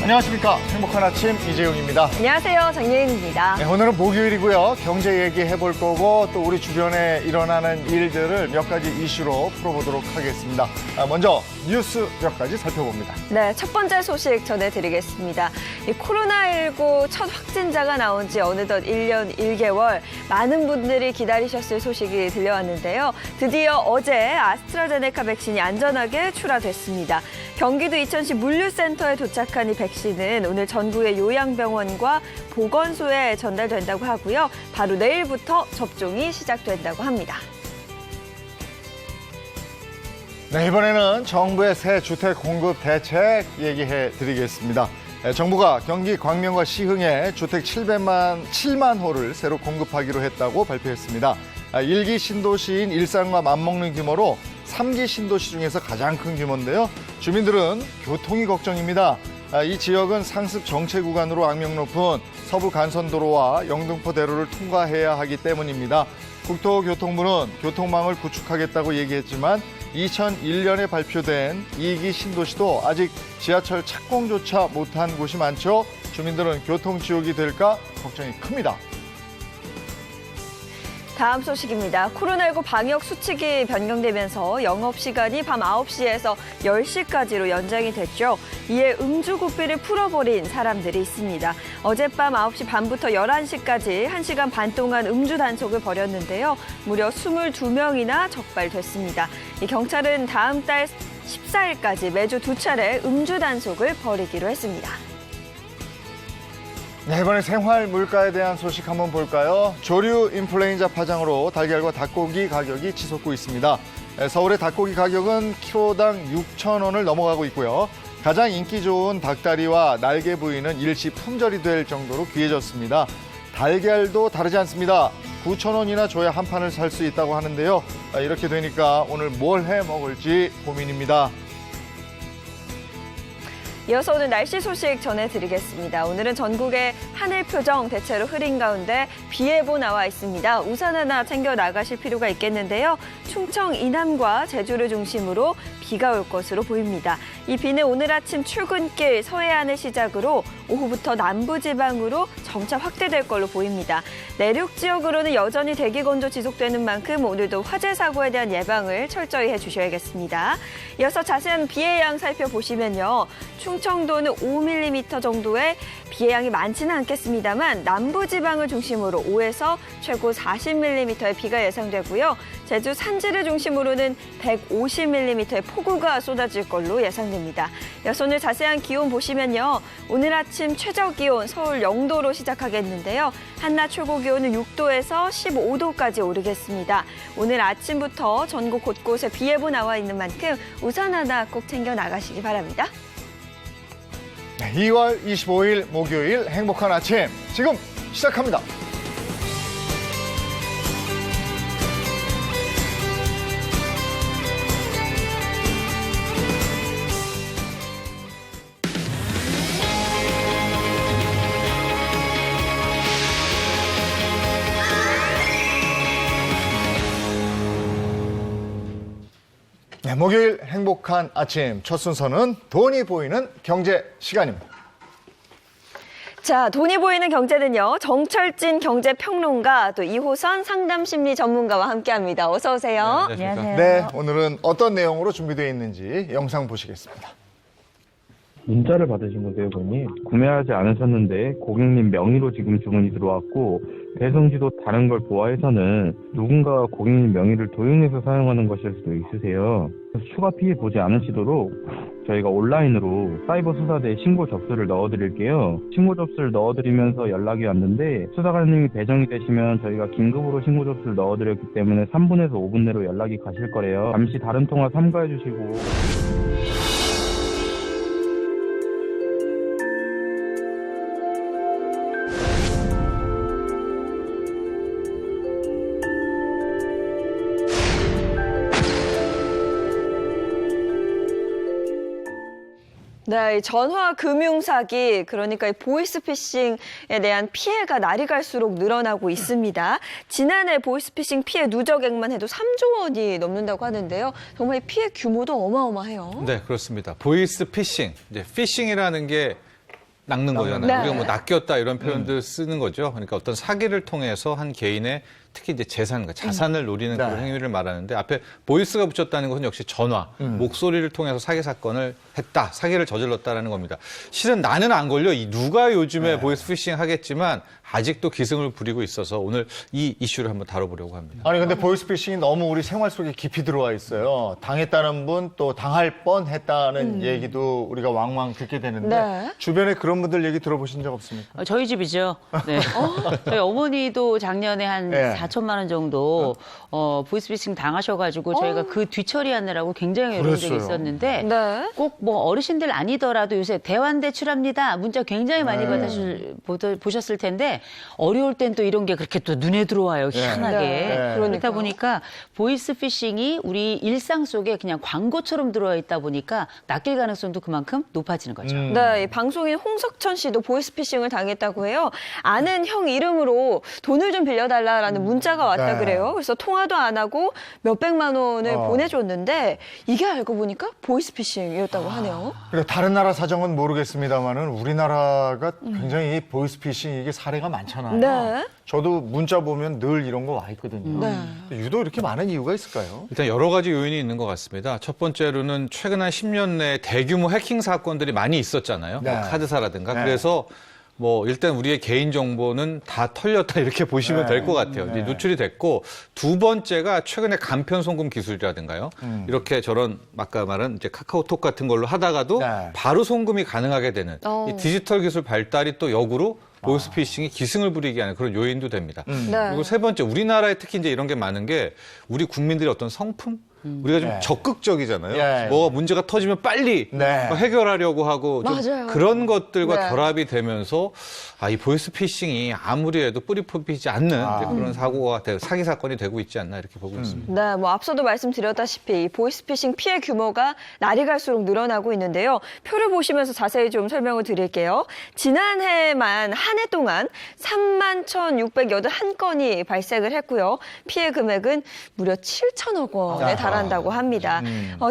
안녕하십니까. 행복한 아침 이재용입니다. 안녕하세요. 정예인입니다. 네, 오늘은 목요일이고요. 경제 얘기해 볼 거고 또 우리 주변에 일어나는 일들을 몇 가지 이슈로 풀어보도록 하겠습니다. 먼저 뉴스 몇 가지 살펴봅니다. 네, 첫 번째 소식 전해드리겠습니다. 이 코로나19 첫 확진자가 나온 지 어느덧 1년 1개월, 많은 분들이 기다리셨을 소식이 들려왔는데요. 드디어 어제 아스트라제네카 백신이 안전하게 출하됐습니다. 경기도 이천시 물류센터에 도착한 이 백신은 오늘 전국의 요양병원과 보건소에 전달된다고 하고요. 바로 내일부터 접종이 시작된다고 합니다. 네, 이번에는 정부의 새 주택 공급 대책 얘기해 드리겠습니다. 정부가 경기 광명과 시흥에 주택 7만 호를 새로 공급하기로 했다고 발표했습니다. 1기 신도시인 일산과 맞먹는 규모로 3기 신도시 중에서 가장 큰 규모인데요. 주민들은 교통이 걱정입니다. 이 지역은 상습 정체 구간으로 악명 높은 서부 간선도로와 영등포대로를 통과해야 하기 때문입니다. 국토교통부는 교통망을 구축하겠다고 얘기했지만 2001년에 발표된 2기 신도시도 아직 지하철 착공조차 못한 곳이 많죠. 주민들은 교통지옥이 될까 걱정이 큽니다. 다음 소식입니다. 코로나19 방역 수칙이 변경되면서 영업시간이 밤 9시에서 10시까지로 연장이 됐죠. 이에 음주구비를 풀어버린 사람들이 있습니다. 어젯밤 9시 반부터 11시까지 1시간 반 동안 음주 단속을 벌였는데요. 무려 22명이나 적발됐습니다. 경찰은 다음 달 14일까지 매주 2차례 음주 단속을 벌이기로 했습니다. 네, 이번에 생활 물가에 대한 소식 한번 볼까요? 조류 인플루엔자 파장으로 달걀과 닭고기 가격이 치솟고 있습니다. 서울의 닭고기 가격은 키로당 6,000원을 넘어가고 있고요. 가장 인기 좋은 닭다리와 날개 부위는 일시 품절이 될 정도로 귀해졌습니다. 달걀도 다르지 않습니다. 9,000원이나 줘야 한 판을 살 수 있다고 하는데요. 이렇게 되니까 오늘 뭘 해 먹을지 고민입니다. 이어서 오늘 날씨 소식 전해드리겠습니다. 오늘은 전국의 하늘 표정 대체로 흐린 가운데 비 예보 나와 있습니다. 우산 하나 챙겨 나가실 필요가 있겠는데요. 충청 이남과 제주를 중심으로 비가 올 것으로 보입니다. 이 비는 오늘 아침 출근길 서해안을 시작으로 오후부터 남부지방으로 점차 확대될 걸로 보입니다. 내륙 지역으로는 여전히 대기 건조 지속되는 만큼 오늘도 화재 사고에 대한 예방을 철저히 해주셔야겠습니다. 이어서 자세한 비의 양 살펴보시면요. 충청도는 5mm 정도의 비의 양이 많지는 않겠습니다만 남부지방을 중심으로 5에서 최고 40mm의 비가 예상되고요. 제주 산지를 중심으로는 150mm의 폭우가 쏟아질 걸로 예상됩니다. 이어서 오늘 자세한 기온 보시면요. 오늘 아침 최저 기온 서울 0도로 시작하겠는데요. 한낮 최고 기온은 6도에서 15도까지 오르겠습니다. 오늘 아침부터 전국 곳곳에 비 예보 나와 있는 만큼 우산 하나 꼭 챙겨 나가시기 바랍니다. 2월 25일 목요일 행복한 아침 지금 시작합니다. 네, 목요일 행복한 아침 첫 순서는 돈이 보이는 경제 시간입니다. 자, 돈이 보이는 경제는요. 정철진 경제평론가 또 이호선 상담심리 전문가와 함께합니다. 어서 오세요. 네, 안녕하세요. 네, 오늘은 어떤 내용으로 준비되어 있는지 영상 보시겠습니다. 문자를 받으신 거세요, 고객님? 구매하지 않으셨는데 고객님 명의로 지금 주문이 들어왔고 배송지도 다른 걸 보아해서는 누군가 고객님 명의를 도용해서 사용하는 것일 수도 있으세요. 추가 피해 보지 않으시도록 저희가 온라인으로 사이버 수사대에 신고 접수를 넣어드릴게요. 신고 접수를 넣어드리면서 연락이 왔는데 수사관님이 배정이 되시면 저희가 긴급으로 신고 접수를 넣어드렸기 때문에 3분에서 5분 내로 연락이 가실 거래요. 잠시 다른 통화 삼가해 주시고. 네, 이 전화 금융 사기, 그러니까 이 보이스피싱에 대한 피해가 날이 갈수록 늘어나고 있습니다. 지난해 보이스피싱 피해 누적액만 해도 3조 원이 넘는다고 하는데요. 정말 이 피해 규모도 어마어마해요. 네, 그렇습니다. 보이스피싱, 이제 피싱이라는 게 낚는 거잖아요. 네. 우리가 뭐 낚였다 이런 표현들 쓰는 거죠. 그러니까 어떤 사기를 통해서 한 개인의 특히 이제 재산과 자산을 노리는 네. 그런 행위를 말하는데 앞에 보이스가 붙였다는 것은 역시 전화, 목소리를 통해서 사기 사건을 했다, 사기를 저질렀다라는 겁니다. 실은 나는 안 걸려. 이 누가 요즘에 보이스피싱 하겠지만 아직도 기승을 부리고 있어서 오늘 이 이슈를 한번 다뤄보려고 합니다. 아니 근데 보이스피싱이 너무 우리 생활 속에 깊이 들어와 있어요. 당했다는 분 또 당할 뻔했다는 얘기도 우리가 왕왕 듣게 되는데 네. 주변에 그런 분들 얘기 들어보신 적 없습니까? 저희 집이죠. 네. 저희 어머니도 작년에 한 네. 4천만 원 정도 보이스피싱 당하셔가지고 저희가 그 뒤처리하느라고 굉장히 어려운 적이 그랬어요. 있었는데 네. 꼭 뭐 어르신들 아니더라도 요새 대환대출합니다. 문자 굉장히 많이 보셨을 텐데 어려울 땐 또 이런 게 그렇게 또 눈에 들어와요. 희한하게. 네. 그렇다 그러니까요. 보니까 보이스피싱이 우리 일상 속에 그냥 광고처럼 들어있다 보니까 낚일 가능성도 그만큼 높아지는 거죠. 네, 이 방송인 홍석천 씨도 보이스피싱을 당했다고 해요. 아는 형 이름으로 돈을 좀 빌려달라라는 문자가 왔다 네. 그래요. 그래서 통화도 안 하고 몇백만 원을 어. 보내줬는데 이게 알고 보니까 보이스피싱이었다고 하네요. 그러니까 다른 나라 사정은 모르겠습니다만은 우리나라가 굉장히 이 보이스피싱 이게 사례가 많잖아요. 네. 저도 문자 보면 늘 이런 거 와 있거든요. 네. 유독 이렇게 많은 이유가 있을까요? 일단 여러 가지 요인이 있는 것 같습니다. 첫 번째로는 최근 한 10년 내에 대규모 해킹 사건들이 많이 있었잖아요. 네. 뭐 카드사라든가. 네. 그래서 뭐 일단 우리의 개인 정보는 다 털렸다 이렇게 보시면 네. 될 것 같아요. 이제 네. 노출이 됐고 두 번째가 최근에 간편 송금 기술이라든가요. 이렇게 저런 아까 말한 이제 카카오톡 같은 걸로 하다가도 네. 바로 송금이 가능하게 되는 이 디지털 기술 발달이 또 역으로 보이스피싱이 기승을 부리게 하는 그런 요인도 됩니다. 네. 그리고 세 번째, 우리나라에 특히 이제 이런 게 많은 게 우리 국민들의 어떤 성품? 우리가 좀 네. 적극적이잖아요. 예. 뭐가 문제가 터지면 빨리 네. 뭐 해결하려고 하고 좀 맞아요. 그런 것들과 네. 결합이 되면서 이 보이스피싱이 아무리 해도 뿌리 뽑히지 않는 이제 그런 사고가 사기 사건이 되고 있지 않나 이렇게 보고 있습니다. 네, 뭐 앞서도 말씀드렸다시피 이 보이스피싱 피해 규모가 날이 갈수록 늘어나고 있는데요. 표를 보시면서 자세히 좀 설명을 드릴게요. 지난해만 한 해 동안 31,681건이 발생을 했고요. 피해 금액은 무려 7천억 원에 달한다고 합니다.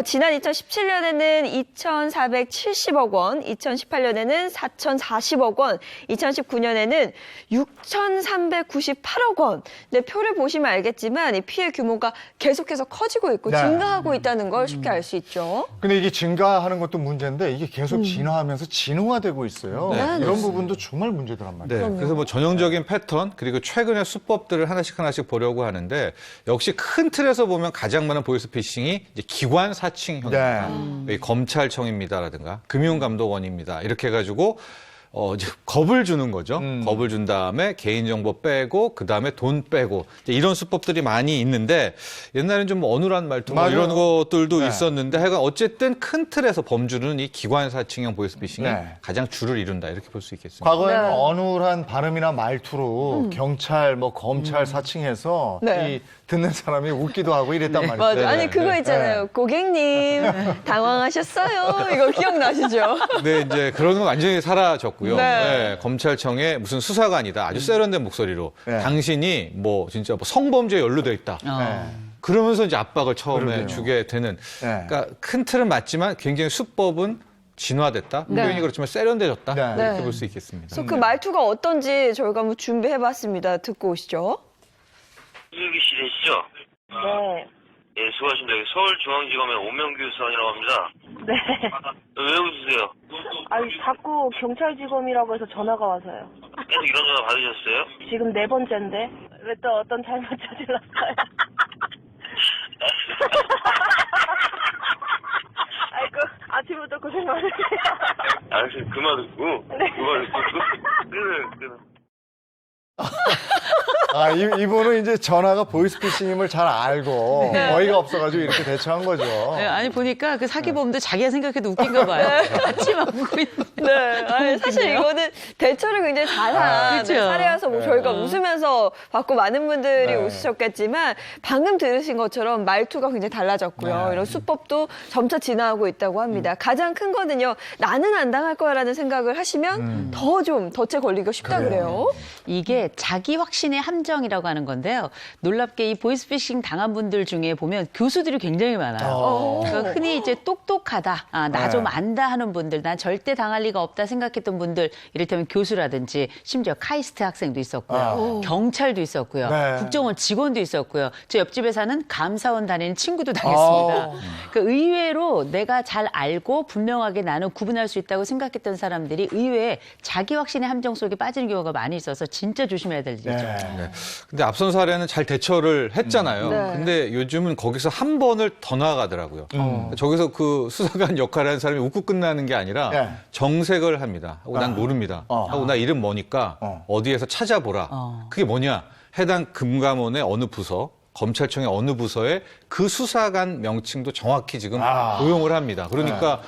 지난 2017년에는 2,470억 원, 2018년에는 4,040억 원, 2019년에는 6,398억 원. 네, 표를 보시면 알겠지만 이 피해 규모가 계속해서 커지고 있고 네. 증가하고 있다는 걸 쉽게 알 수 있죠. 근데 이게 증가하는 것도 문제인데 이게 계속 진화하면서 진흥화되고 있어요. 네. 이런 그렇습니다. 부분도 정말 문제더란 말이에요. 네, 그래서 뭐 전형적인 패턴 그리고 최근의 수법들을 하나씩 보려고 하는데 역시 큰 틀에서 보면 가장 많은 보이스피싱이 이제 기관 사칭형입니다. 네. 검찰청입니다라든가 금융감독원입니다. 이렇게 해가지고 이제 겁을 주는 거죠. 겁을 준 다음에 개인정보 빼고 그 다음에 돈 빼고 이제 이런 수법들이 많이 있는데 옛날에는 좀 어눌한 말투 뭐 맞아요. 이런 것들도 네. 있었는데 하여간 어쨌든 큰 틀에서 범주는 이 기관 사칭형 보이스피싱이 네. 가장 주를 이룬다 이렇게 볼 수 있겠습니다. 과거에는 네. 어눌한 발음이나 말투로 경찰, 뭐 검찰 사칭해서 네. 이 듣는 사람이 웃기도 하고 이랬단 말이에요. 맞아. 네, 아니 네, 그거 네. 있잖아요. 고객님 당황하셨어요. 이거 기억나시죠? 네, 이제 그런 건 완전히 사라졌고요. 네. 네, 검찰청에 무슨 수사관이다. 아주 세련된 목소리로 네. 당신이 뭐 진짜 뭐 성범죄에 연루돼 있다. 네. 그러면서 이제 압박을 처음에 그러게요. 주게 되는. 네. 그러니까 큰 틀은 맞지만 굉장히 수법은 진화됐다. 네. 표현이 그렇지만 세련되졌다. 네. 이렇게 네. 볼 수 있겠습니다. 그래서 그 말투가 어떤지 저희가 한번 준비해봤습니다. 듣고 오시죠. 수기 씨 되시죠? 네. 예, 수고하십니다. 여기 서울중앙지검의 오명규 수원이라고 합니다. 네. 왜 웃으세요? 아니, 자꾸 경찰직원이라고 해서 전화가 와서요. 계속 이런 전화 받으셨어요? 지금 4번째인데. 왜 또 어떤 잘못 저질렀어요? 아이고, 아침부터 고생 많으세요. 알았어요. 그만 듣고. 네. 그만 듣고. 끊어. 이분은 이제 전화가 보이스피싱임을 잘 알고 어이가 없어가지고 이렇게 대처한 거죠. 네, 아니 보니까 그 사기범도 자기가 생각해도 웃긴가 봐요. 같이 맞고 있는. 네, 아니, 사실 이거는 대처를 굉장히 잘한 그렇죠. 사례여서 뭐 저희가 웃으면서 받고 많은 분들이 네. 웃으셨겠지만 방금 들으신 것처럼 말투가 굉장히 달라졌고요. 네. 이런 수법도 점차 진화하고 있다고 합니다. 가장 큰 거는요. 나는 안 당할 거야라는 생각을 하시면 더 좀 덫에 걸리기가 쉽다 그래요. 이게 자기 확신의 함정이라고 하는 건데요. 놀랍게 이 보이스피싱 당한 분들 중에 보면 교수들이 굉장히 많아요. 그러니까 흔히 이제 똑똑하다, 나 좀 안다 하는 분들, 난 절대 당할 리가 없다 생각했던 분들, 이를테면 교수라든지 심지어 카이스트 학생도 있었고요. 경찰도 있었고요. 네. 국정원 직원도 있었고요. 저 옆집에 사는 감사원 다니는 친구도 당했습니다. 그러니까 의외로 내가 잘 알고 분명하게 나는 구분할 수 있다고 생각했던 사람들이 의외에 자기 확신의 함정 속에 빠지는 경우가 많이 있어서 진짜 조심해야 될 일이죠. 네. 근데 앞선 사례는 잘 대처를 했잖아요. 네. 근데 요즘은 거기서 한 번을 더 나아가더라고요. 저기서 그 수사관 역할을 하는 사람이 웃고 끝나는 게 아니라 네. 정색을 합니다. 하고 난 모릅니다. 하고 나 이름 뭐니까 어디에서 찾아보라. 그게 뭐냐. 해당 금감원의 어느 부서, 검찰청의 어느 부서에 그 수사관 명칭도 정확히 지금 도용을 합니다. 그러니까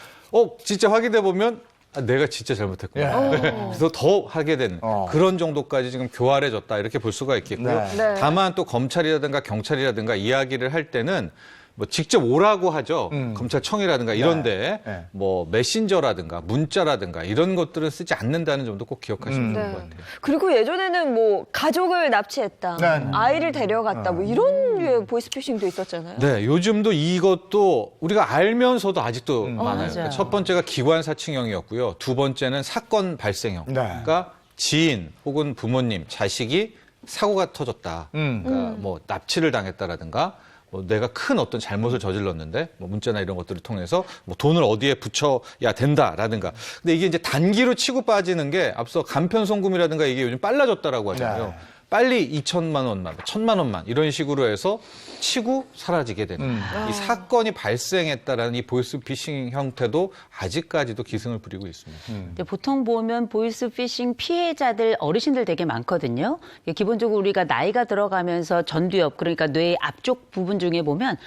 진짜 확인해 보면 내가 진짜 잘못했구나. 그래서 더 하게 된 그런 정도까지 지금 교활해졌다 이렇게 볼 수가 있겠고요. 네. 네. 다만 또 검찰이라든가 경찰이라든가 이야기를 할 때는 뭐 직접 오라고 하죠. 검찰청이라든가 이런데 네. 뭐 메신저라든가 문자라든가 이런 것들은 쓰지 않는다는 점도 꼭 기억하시면 좋을 것 같아요. 그리고 예전에는 뭐 가족을 납치했다, 네. 아이를 데려갔다, 뭐 이런 류의 보이스피싱도 있었잖아요. 네, 요즘도 이것도 우리가 알면서도 아직도 많아요. 맞아요. 그러니까 첫 번째가 기관 사칭형이었고요. 두 번째는 사건 발생형. 네. 그러니까 지인 혹은 부모님, 자식이 사고가 터졌다. 그러니까 뭐 납치를 당했다라든가 뭐 내가 큰 어떤 잘못을 저질렀는데 뭐 문자나 이런 것들을 통해서 뭐 돈을 어디에 붙여야 된다라든가. 근데 이게 이제 단기로 치고 빠지는 게 앞서 간편송금이라든가 이게 요즘 빨라졌다라고 하잖아요. 네. 빨리 2천만 원만, 1,000만 원만 이런 식으로 해서 치고 사라지게 되는 이 사건이 발생했다라는 이 보이스피싱 형태도 아직까지도 기승을 부리고 있습니다. 근데 보통 보면 보이스피싱 피해자들 어르신들 되게 많거든요. 기본적으로 우리가 나이가 들어가면서 전두엽 그러니까 뇌 앞쪽 부분 중에 보면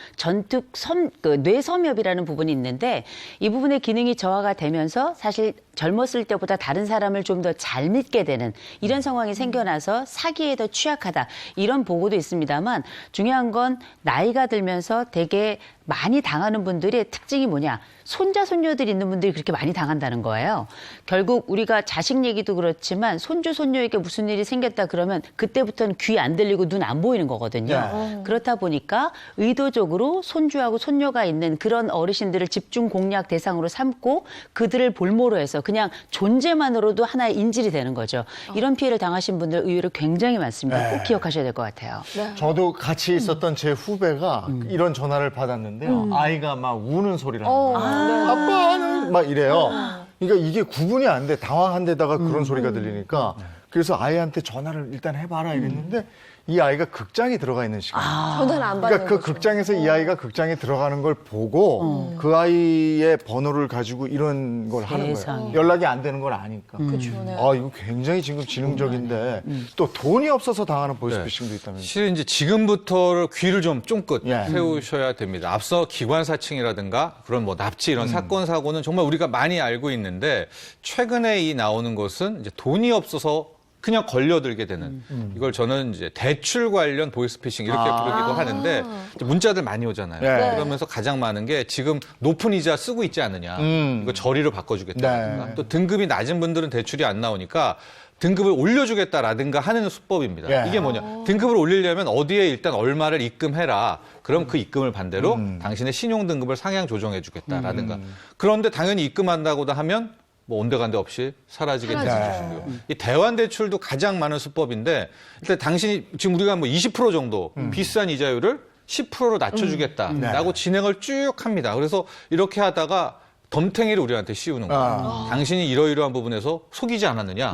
뇌섬엽이라는 부분이 있는데 이 부분의 기능이 저하가 되면서 사실 젊었을 때보다 다른 사람을 좀 더 잘 믿게 되는 이런 상황이 생겨나서 사기에 더 취약하다 이런 보고도 있습니다만 중요한 건 나이가 들면서 되게 많이 당하는 분들의 특징이 뭐냐. 손자, 손녀들 있는 분들이 그렇게 많이 당한다는 거예요. 결국 우리가 자식 얘기도 그렇지만 손주, 손녀에게 무슨 일이 생겼다 그러면 그때부터는 귀 안 들리고 눈 안 보이는 거거든요. 그렇다 보니까 의도적으로 손주하고 손녀가 있는 그런 어르신들을 집중 공략 대상으로 삼고 그들을 볼모로 해서 그냥 존재만으로도 하나의 인질이 되는 거죠. 이런 피해를 당하신 분들 의외로 굉장히 많습니다. 꼭 기억하셔야 될 것 같아요. 저도 같이 있었던 제 후배가 이런 전화를 받았는데요. 아이가 막 우는 소리를 하는 거예요. 아빠는 막 이래요. 그러니까 이게 구분이 안 돼. 당황한 데다가 그런 소리가 들리니까. 그래서 아이한테 전화를 일단 해봐라 이랬는데 이 아이가 극장에 들어가 있는 시간. 전화를 안 받는 그러니까 그 거죠. 극장에서 이 아이가 극장에 들어가는 걸 보고 그 아이의 번호를 가지고 이런 걸 하는 세상에. 거예요. 연락이 안 되는 걸 아니까. 그렇죠. 네. 이거 굉장히 지금 지능적인데 또 돈이 없어서 당하는 보이스피싱도 있다면서요. 실은 이제 지금부터 귀를 좀 쫑긋 예. 세우셔야 됩니다. 앞서 기관 사칭이라든가 그런 뭐 납치 이런 사건 사고는 정말 우리가 많이 알고 있는데 최근에 이 나오는 것은 이제 돈이 없어서 그냥 걸려들게 되는 이걸 저는 이제 대출 관련 보이스피싱 이렇게 부르기도 하는데 문자들 많이 오잖아요. 네. 그러면서 가장 많은 게 지금 높은 이자 쓰고 있지 않느냐. 이거 저리로 바꿔주겠다든가. 네. 또 등급이 낮은 분들은 대출이 안 나오니까 등급을 올려주겠다라든가 하는 수법입니다. 예. 이게 뭐냐. 등급을 올리려면 어디에 일단 얼마를 입금해라. 그럼 그 입금을 반대로 당신의 신용 등급을 상향 조정해 주겠다라든가. 그런데 당연히 입금한다고도 하면 뭐 온데간데 없이 사라지게 되는 것이고요. 이 대환대출도 가장 많은 수법인데 일단 당신이 지금 우리가 뭐 20% 정도 비싼 이자율을 10%로 낮춰주겠다라고 진행을 쭉 합니다. 그래서 이렇게 하다가 덤탱이를 우리한테 씌우는 거예요. 당신이 이러이러한 부분에서 속이지 않았느냐.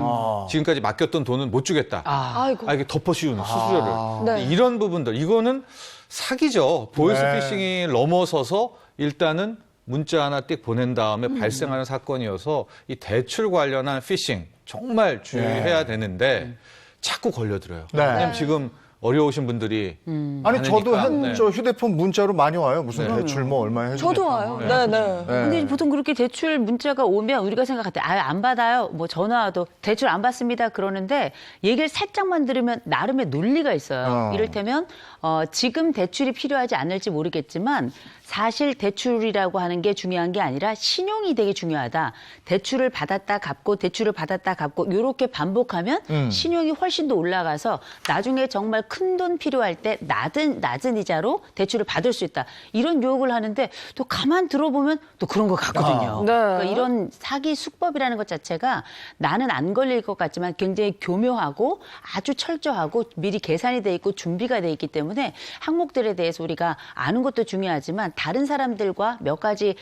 지금까지 맡겼던 돈은 못 주겠다. 아이고. 이게 덮어 씌우는 수수료를. 네. 이런 부분들 이거는 사기죠. 보이스피싱이 넘어서서 일단은 문자 하나 띡 보낸 다음에 발생하는 사건이어서 이 대출 관련한 피싱 정말 주의해야 되는데 자꾸 걸려들어요. 네. 왜냐면 지금 어려우신 분들이 아니 저도 많으니까. 저 휴대폰 문자로 많이 와요. 무슨 네. 대출 뭐 얼마 해주겠다. 저도 와요. 네, 네. 근데 보통 그렇게 대출 문자가 오면 우리가 생각할 때 안 받아요. 뭐 전화 와도 대출 안 받습니다. 그러는데 얘기를 살짝만 들으면 나름의 논리가 있어요. 이를테면 지금 대출이 필요하지 않을지 모르겠지만 사실 대출이라고 하는 게 중요한 게 아니라 신용이 되게 중요하다. 대출을 받았다 갚고 대출을 받았다 갚고 이렇게 반복하면 신용이 훨씬 더 올라가서 나중에 정말 큰 돈 필요할 때 낮은 이자로 대출을 받을 수 있다. 이런 유혹을 하는데 또 가만 들어보면 또 그런 것 같거든요. 네. 그러니까 이런 사기 수법이라는 것 자체가 나는 안 걸릴 것 같지만 굉장히 교묘하고 아주 철저하고 미리 계산이 돼 있고 준비가 돼 있기 때문에 항목들에 대해서 우리가 아는 것도 중요하지만 다른 사람들과 몇 가지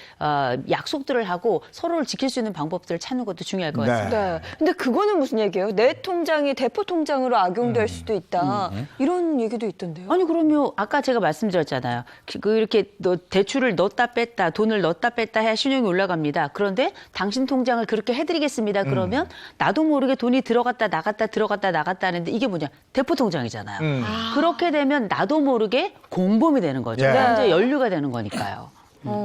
약속들을 하고 서로를 지킬 수 있는 방법들을 찾는 것도 중요할 것 같습니다. 네. 근데 그거는 무슨 얘기예요? 내 통장이 대포 통장으로 악용될 수도 있다. 이런 얘기도 있던데요. 아니 그럼요. 아까 제가 말씀드렸잖아요. 이렇게 대출을 넣었다 뺐다, 돈을 넣었다 뺐다 해야 신용이 올라갑니다. 그런데 당신 통장을 그렇게 해드리겠습니다. 그러면 나도 모르게 돈이 들어갔다 나갔다 하는데 이게 뭐냐? 대포 통장이잖아요. 그렇게 되면 나도 모르게 공범이 되는 거죠. 네. 완전 연루가 되는 거니까요.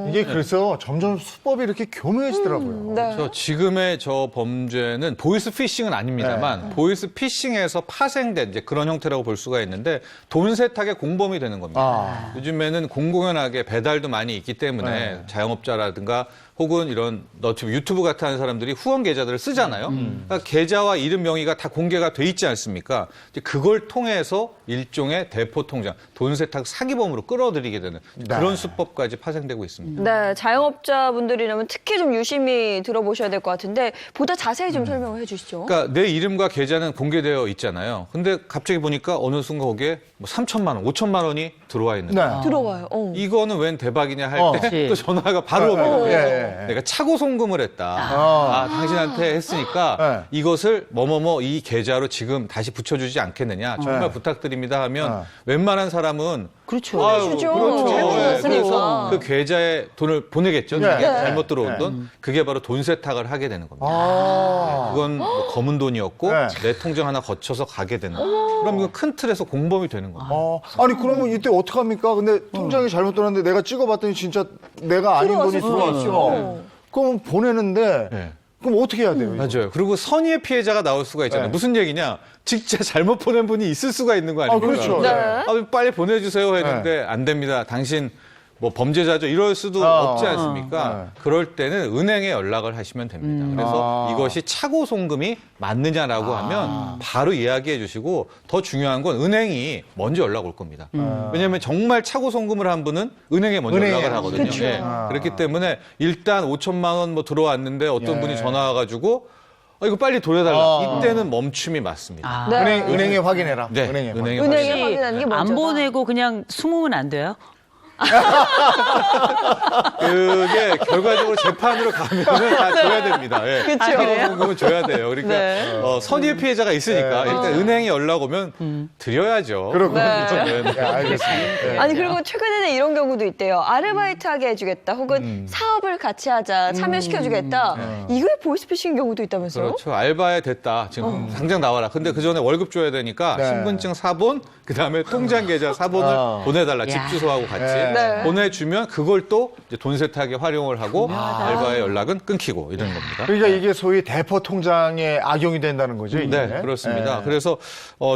이게 그래서 점점 수법이 이렇게 교묘해지더라고요. 네. 그래서 지금의 저 범죄는 보이스 피싱은 아닙니다만 보이스 피싱에서 파생된 이제 그런 형태라고 볼 수가 있는데 돈 세탁의 공범이 되는 겁니다. 요즘에는 공공연하게 배달도 많이 있기 때문에 자영업자라든가 혹은 이런 너튜브, 유튜브 같은 하는 사람들이 후원 계좌들을 쓰잖아요. 그러니까 계좌와 이름 명의가 다 공개가 돼 있지 않습니까? 이제 그걸 통해서 일종의 대포 통장, 돈 세탁 사기범으로 끌어들이게 되는 그런 수법까지 파생되고 있습니다. 네, 자영업자분들이라면 특히 좀 유심히 들어보셔야 될 것 같은데 보다 자세히 좀 설명을 해주시죠. 그러니까 내 이름과 계좌는 공개되어 있잖아요. 근데 갑자기 보니까 어느 순간 거기에 뭐 3천만 원, 5천만 원이 들어와 있는 거예요. 들어와요. 이거는 웬 대박이냐 할 때 그치. 또 전화가 바로 옵니다. 예. 내가 차고 송금을 했다. 당신한테 했으니까 이것을 뭐뭐뭐 이 계좌로 지금 다시 붙여주지 않겠느냐. 정말 부탁드립니다 하면 웬만한 사람은 그렇죠. 보내주죠. 그렇죠. 잘못 예, 들었으니까. 그래서 그 계좌에 돈을 보내겠죠. 네. 이게 잘못 들어온 돈. 그게 바로 돈 세탁을 하게 되는 겁니다. 그건 뭐 검은 돈이었고 네. 내 통장 하나 거쳐서 가게 되는 거예요. 그럼 이거 큰 틀에서 공범이 되는 겁니다. 아니 그러면 이때 어떡합니까? 근데 통장이 잘못 들었는데 내가 찍어봤더니 진짜 내가 아닌 돈이 들어왔어. 그럼 보내는데 네. 그럼 어떻게 해야 돼요? 이거? 맞아요. 그리고 선의의 피해자가 나올 수가 있잖아요. 네. 무슨 얘기냐? 진짜 잘못 보낸 분이 있을 수가 있는 거 아닙니까? 그렇죠. 네. 빨리 보내주세요 했는데 안 됩니다. 당신 뭐 범죄자죠. 이럴 수도 없지 않습니까? 그럴 때는 은행에 연락을 하시면 됩니다. 그래서 이것이 차고 송금이 맞느냐라고 하면 바로 이야기해 주시고 더 중요한 건 은행이 먼저 연락 올 겁니다. 왜냐하면 정말 차고 송금을 한 분은 은행에 먼저 은행에 연락을 하거든요. 그쵸. 예. 그렇기 때문에 일단 5천만 원 뭐 들어왔는데 어떤 분이 전화 와가지고 이거 빨리 돌려달라. 이때는 멈춤이 맞습니다. 네. 은행에 확인해라. 네, 은행에. 은행에 은행에 확인. 확인하는 게 먼저다. 안 보내고 그냥 숨으면 안 돼요? 그게 결과적으로 재판으로 가면은 다 줘야 됩니다. 예. 차고송금은 줘야 돼요. 그러니까 네. 선의의 피해자가 있으니까 일단 은행에 연락 오면 드려야죠. 그렇군요. 네. 네, 알겠습니다. 네. 아니 그리고 최근에는 이런 경우도 있대요. 아르바이트 하게 해주겠다. 혹은 사업을 같이 하자. 참여시켜주겠다. 이거에 보이스피싱 경우도 있다면서요? 그렇죠. 알바에 됐다. 지금 당장 나와라. 근데 그 전에 월급 줘야 되니까 네. 신분증 사본, 그다음에 통장 계좌 사본을 보내달라. 집 주소하고 같이 네. 보내주면 그걸 또 이제 돈 세탁에 활용을 하고 알바의 연락은 끊기고 이런 겁니다. 그러니까 이게 소위 대포 통장에 악용이 된다는 거죠. 이게? 네, 그렇습니다. 네. 그래서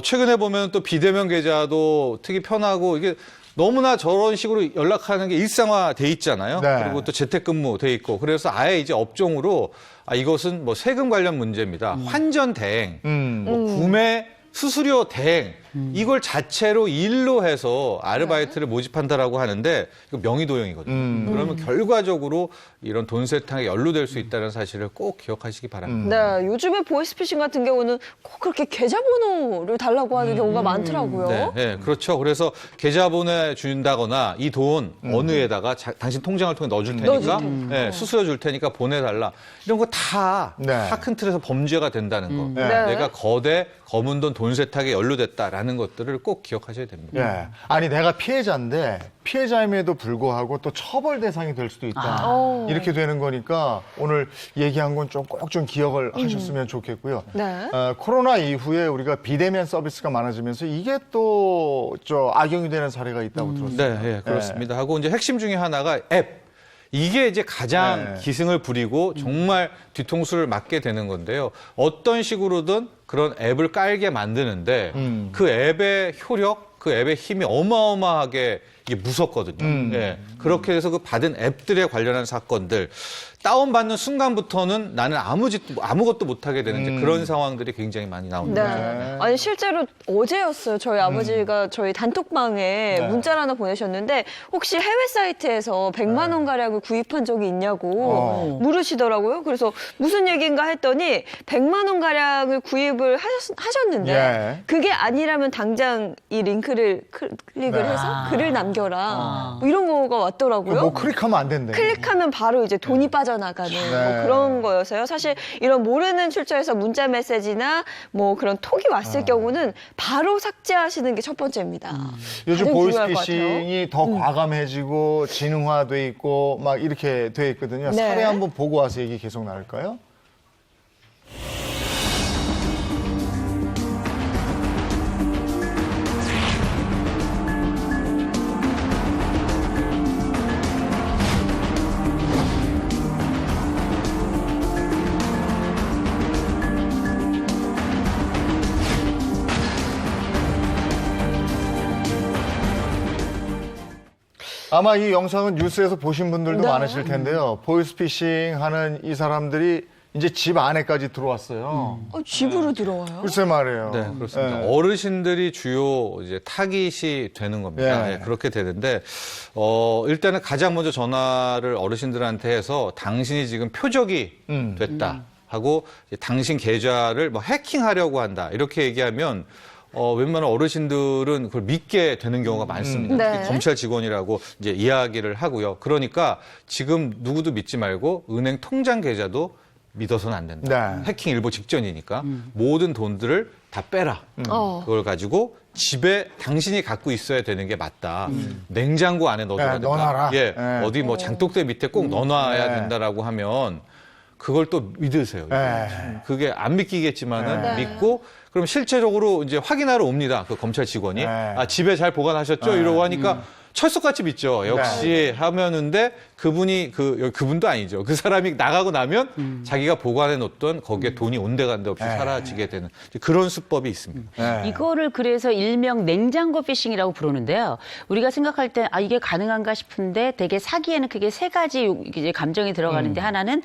최근에 보면 또 비대면 계좌도 되게 편하고 이게 너무나 저런 식으로 연락하는 게 일상화돼 있잖아요. 네. 그리고 또 재택근무 돼 있고 그래서 아예 이제 업종으로 이것은 뭐 세금 관련 문제입니다. 환전 대행, 뭐 구매 수수료 대행 이걸 자체로 일로 해서 아르바이트를 모집한다라고 하는데 이거 명의도용이거든요. 그러면 결과적으로 이런 돈 세탁에 연루될 수 있다는 사실을 꼭 기억하시기 바랍니다. 네, 요즘에 보이스피싱 같은 경우는 꼭 그렇게 계좌번호를 달라고 하는 경우가 많더라고요. 네, 네, 그렇죠. 그래서 계좌 보내준다거나 이 돈 어느에다가 당신 통장을 통해 넣어줄 테니까 네, 수수료 줄 테니까 보내달라. 이런 거 다 네. 큰 틀에서 범죄가 된다는 거. 네. 내가 거대 검은 돈 세탁에 연루됐다라는 있다라는 것들을 꼭 기억하셔야 됩니다. 예. 아니 내가 피해자인데 피해자임에도 불구하고 또 처벌 대상이 될 수도 있다. 이렇게 되는 거니까 오늘 얘기한 건 좀 꼭 좀 기억을 하셨으면 좋겠고요. 네. 코로나 이후에 우리가 비대면 서비스가 많아지면서 이게 또 악용이 되는 사례가 있다고 들었습니다. 네, 예, 그렇습니다. 하고 이제 핵심 중에 하나가 앱. 이게 이제 가장 네. 기승을 부리고 정말 뒤통수를 맞게 되는 건데요. 어떤 식으로든 그런 앱을 깔게 만드는데 그 앱의 효력, 그 앱의 힘이 어마어마하게 이게 무섭거든요. 예. 그렇게 해서 그 받은 앱들에 관련한 사건들 다운받는 순간부터는 나는 아무것도 못하게 되는 이제 그런 상황들이 굉장히 많이 네. 나옵니다. 아니 실제로 어제였어요. 저희 아버지가 저희 단톡방에 문자를 하나 보내셨는데 혹시 해외 사이트에서 100만 원 가량을 구입한 적이 있냐고 물으시더라고요. 그래서 무슨 얘기인가 했더니 100만 원 가량을 구입을 하셨는데 예. 그게 아니라면 당장 이 링크를 클릭을 해서 글을 남겨라. 뭐 이런 거가 왔더라고요. 뭐 클릭하면 안 된대. 클릭하면 바로 이제 돈이 빠져나가는 뭐 그런 거여서요. 사실 이런 모르는 출처에서 문자 메시지나 뭐 그런 톡이 왔을 경우는 바로 삭제하시는 게 첫 번째입니다. 요즘 가장 중요할 것 보이스피싱이 더 과감해지고 지능화돼 있고 막 이렇게 돼 있거든요. 네. 사례 한번 보고 와서 얘기 계속 나눌까요? 아마 이 영상은 뉴스에서 보신 분들도 네. 많으실 텐데요. 보이스피싱 하는 이 사람들이 이제 집 안에까지 들어왔어요. 집으로 들어와요? 글쎄 말이에요. 네, 그렇습니다. 예. 어르신들이 주요 이제 타깃이 되는 겁니다. 예. 예, 그렇게 되는데 일단은 가장 먼저 전화를 어르신들한테 해서 당신이 지금 표적이 됐다 하고 이제 당신 계좌를 뭐 해킹하려고 한다 이렇게 얘기하면 웬만한 어르신들은 그걸 믿게 되는 경우가 많습니다. 네. 특히 검찰 직원이라고 이제 이야기를 하고요. 그러니까 지금 누구도 믿지 말고 은행 통장 계좌도 믿어서는 안 된다. 네. 해킹 일보 직전이니까 모든 돈들을 다 빼라. 그걸 가지고 집에 당신이 갖고 있어야 되는 게 맞다. 냉장고 안에 넣어둬야 된다. 넣어놔라. 예, 예. 어디 뭐 장독대 밑에 꼭 넣어놔야 된다라고 하면 그걸 또 믿으세요. 그게 안 믿기겠지만은 믿고 그럼 실제적으로 이제 확인하러 옵니다. 그 검찰 직원이 집에 잘 보관하셨죠? 이러고 하니까 철석같이 믿죠. 역시 하면은데 그분이 그분도 아니죠. 그 사람이 나가고 나면 자기가 보관해 놓던 거기에 돈이 온데간데 없이 사라지게 되는 그런 수법이 있습니다. 이거를 그래서 일명 냉장고 피싱이라고 부르는데요. 우리가 생각할 때 이게 가능한가 싶은데 되게 사기에는 크게 세 가지 이제 감정이 들어가는데 하나는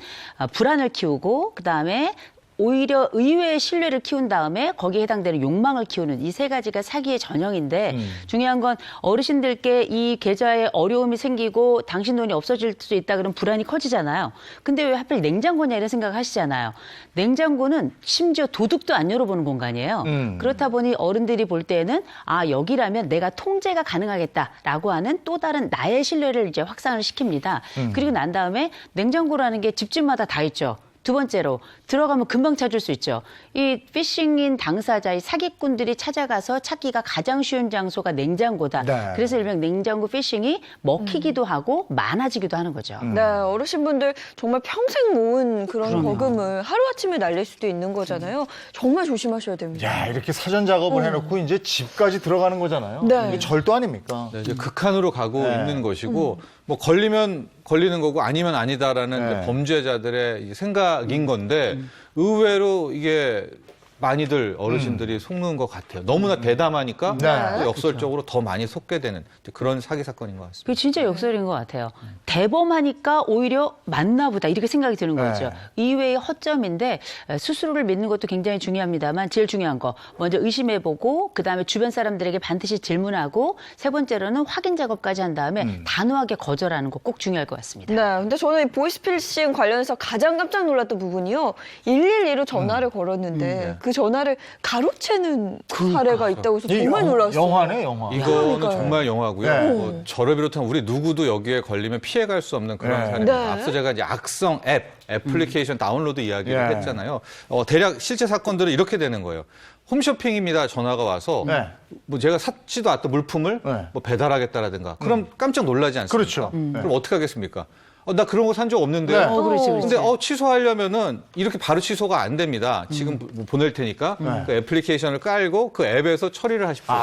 불안을 키우고 그다음에 오히려 의외의 신뢰를 키운 다음에 거기에 해당되는 욕망을 키우는 이 세 가지가 사기의 전형인데 중요한 건 어르신들께 이 계좌에 어려움이 생기고 당신 돈이 없어질 수 있다 그러면 불안이 커지잖아요. 근데 왜 하필 냉장고냐 이런 생각을 하시잖아요. 냉장고는 심지어 도둑도 안 열어보는 공간이에요. 그렇다 보니 어른들이 볼 때는 여기라면 내가 통제가 가능하겠다라고 하는 또 다른 나의 신뢰를 이제 확산을 시킵니다. 그리고 난 다음에 냉장고라는 게 집집마다 다 있죠. 두 번째로 들어가면 금방 찾을 수 있죠. 이 피싱인 당사자의 사기꾼들이 찾아가서 찾기가 가장 쉬운 장소가 냉장고다. 네. 그래서 일명 냉장고 피싱이 먹히기도 하고 많아지기도 하는 거죠. 네, 어르신분들 정말 평생 모은 그런 거금을 하루아침에 날릴 수도 있는 거잖아요. 정말 조심하셔야 됩니다. 야, 이렇게 사전 작업을 해놓고 이제 집까지 들어가는 거잖아요. 네. 이게 절도 아닙니까? 네, 이제 극한으로 가고 네. 있는 것이고 뭐 걸리면 걸리는 거고 아니면 아니다라는 이제 범죄자들의 생각인 건데 의외로 이게 많이들 어르신들이 속는 것 같아요. 너무나 대담하니까 네. 역설적으로 더 많이 속게 되는 그런 사기 사건인 것 같습니다. 그게 진짜 역설인 것 같아요. 대범하니까 오히려 맞나 보다 이렇게 생각이 드는 거죠. 이외의 허점인데 스스로를 믿는 것도 굉장히 중요합니다만 제일 중요한 거 먼저 의심해보고 그다음에 주변 사람들에게 반드시 질문하고 세 번째로는 확인 작업까지 한 다음에 단호하게 거절하는 거 꼭 중요할 것 같습니다. 네, 근데 저는 이 보이스피싱 관련해서 가장 깜짝 놀랐던 부분이요. 112로 전화를 걸었는데 그 전화를 가로채는 사례가 있다고 해서 이 정말 놀랐어요. 영화네, 영화. 이거는 그러니까요. 정말 영화고요. 네. 뭐 저를 비롯한 우리 누구도 여기에 걸리면 피해갈 수 없는 그런 네. 사례입니다. 네. 앞서 제가 이제 악성 애플리케이션 다운로드 이야기를 예. 했잖아요. 대략 실제 사건들은 이렇게 되는 거예요. 홈쇼핑입니다. 전화가 와서 네. 뭐 제가 샀지도 않던 물품을 네. 뭐 배달하겠다라든가. 그럼 깜짝 놀라지 않습니까? 그렇죠. 그럼 어떻게 하겠습니까? 나 그런 거 산 적 없는데요. 네. 그렇지, 그렇지. 근데 취소하려면은 이렇게 바로 취소가 안 됩니다. 지금 뭐 보낼 테니까 그 애플리케이션을 깔고 그 앱에서 처리를 하십시오.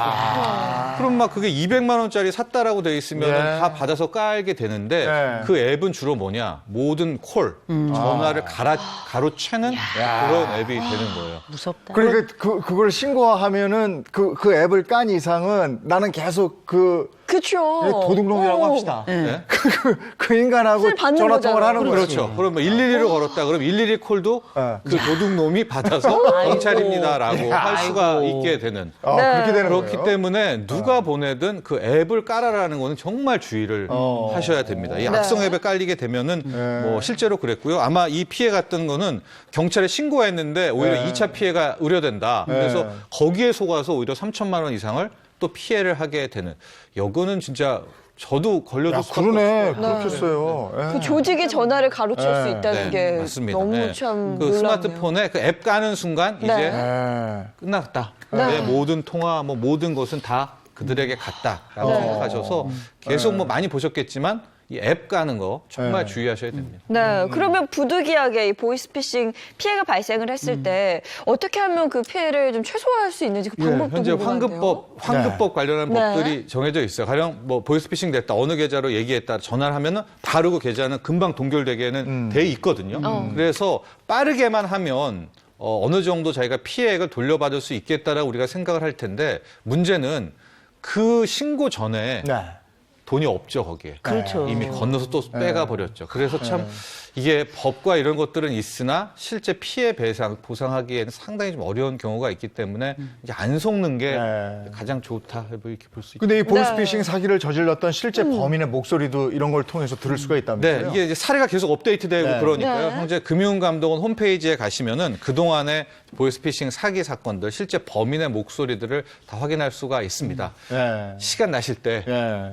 그럼 막 그게 200만 원짜리 샀다라고 돼 있으면 예. 다 받아서 깔게 되는데 예. 그 앱은 주로 뭐냐? 모든 콜, 전화를 가로채는 그런 앱이 되는 거예요. 무섭다. 그러니까 그걸 신고하면은 그 앱을 깐 이상은 나는 계속 그쵸. 도둑놈이라고 합시다. 네? 그 인간하고 술 받는 전화 통화를 하는 거잖아요. 거죠. 그렇죠. 그럼 뭐 112로 걸었다. 그럼 112 콜도 네. 그 도둑놈이 받아서 경찰입니다라고 할 수가 있게 되는. 그렇게 되는 그렇기 거예요. 때문에 누가 보내든 그 앱을 깔아라는 거는 정말 주의를 하셔야 됩니다. 이 악성 앱에 깔리게 되면은 뭐 실제로 그랬고요. 아마 이 피해 갔던 거는 경찰에 신고했는데 오히려 2차 피해가 우려된다. 그래서 거기에 속아서 오히려 3천만 원 이상을 또 피해를 하게 되는. 이거는 진짜 저도 걸려도 그러네. 그렇겠어요. 예. 그 조직이 전화를 가로챌 수 있다는 게 맞습니다. 너무 네. 참 그 놀랍네요. 스마트폰에 그 앱 까는 순간 네. 이제 예. 끝났다. 내 모든 통화, 뭐 모든 것은 다 그들에게 갔다라고 생각하셔서 계속 뭐 많이 보셨겠지만 이 앱 까는 거 정말 주의하셔야 됩니다. 네, 그러면 부득이하게 이 보이스피싱 피해가 발생을 했을 때 어떻게 하면 그 피해를 좀 최소화할 수 있는지 그 방법도 현재 궁금한데요. 환급법 관련한 네. 법들이 정해져 있어요. 가령 뭐 보이스피싱 됐다, 어느 계좌로 얘기했다, 전화를 하면은 바로 그 계좌는 금방 동결되게는 돼 있거든요. 그래서 빠르게만 하면 어느 정도 자기가 피해액을 돌려받을 수 있겠다라고 우리가 생각을 할 텐데 문제는 그 신고 전에 네. 돈이 없죠, 거기에. 그렇죠. 이미 건너서 또 빼가 버렸죠. 그래서 참 이게 법과 이런 것들은 있으나 실제 피해 보상하기에는 상당히 좀 어려운 경우가 있기 때문에 이제 안 속는 게 네. 가장 좋다 이렇게 볼 수 있죠. 근데 이 보이스피싱 사기를 저질렀던 실제 범인의 목소리도 이런 걸 통해서 들을 수가 네, 있다면서요? 이게 이제 사례가 계속 업데이트되고 네. 그러니까요. 네. 현재 금융감독원 홈페이지에 가시면은 그동안의 보이스피싱 사기 사건들 실제 범인의 목소리들을 다 확인할 수가 있습니다. 예. 시간 나실 때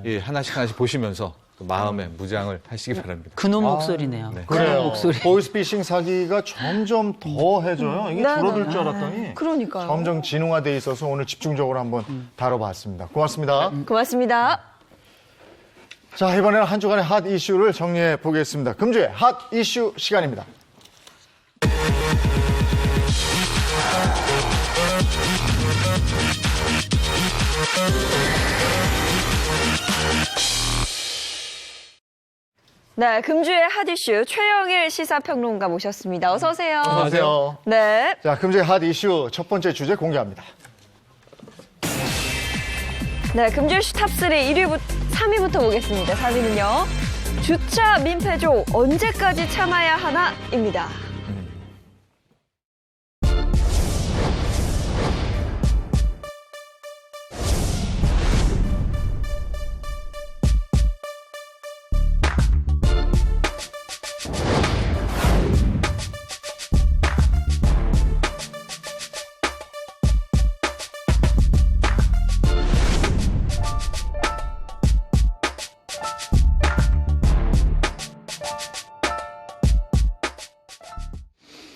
예. 하나씩 보시면서 그 마음의 무장을 하시기 바랍니다. 그놈 목소리네요. 그래요. 목소리. 보이스피싱 사기가 점점 더 해져요. 이게 네, 줄어들 네. 줄 알았더니 그러니까요. 점점 진흥화돼 있어서 오늘 집중적으로 한번 다뤄봤습니다. 고맙습니다. 고맙습니다. 자, 이번에는 한 주간의 핫 이슈를 정리해 보겠습니다. 금주의 핫 이슈 시간입니다. 네, 금주의 핫 이슈 최영일 시사평론가 모셨습니다. 어서 오세요. 안녕하세요. 네. 자, 금주의 핫 이슈 첫 번째 주제 공개합니다. 네, 금주 이슈 탑3 3위부터 보겠습니다. 3위는요. 주차 민폐조 언제까지 참아야 하나?입니다.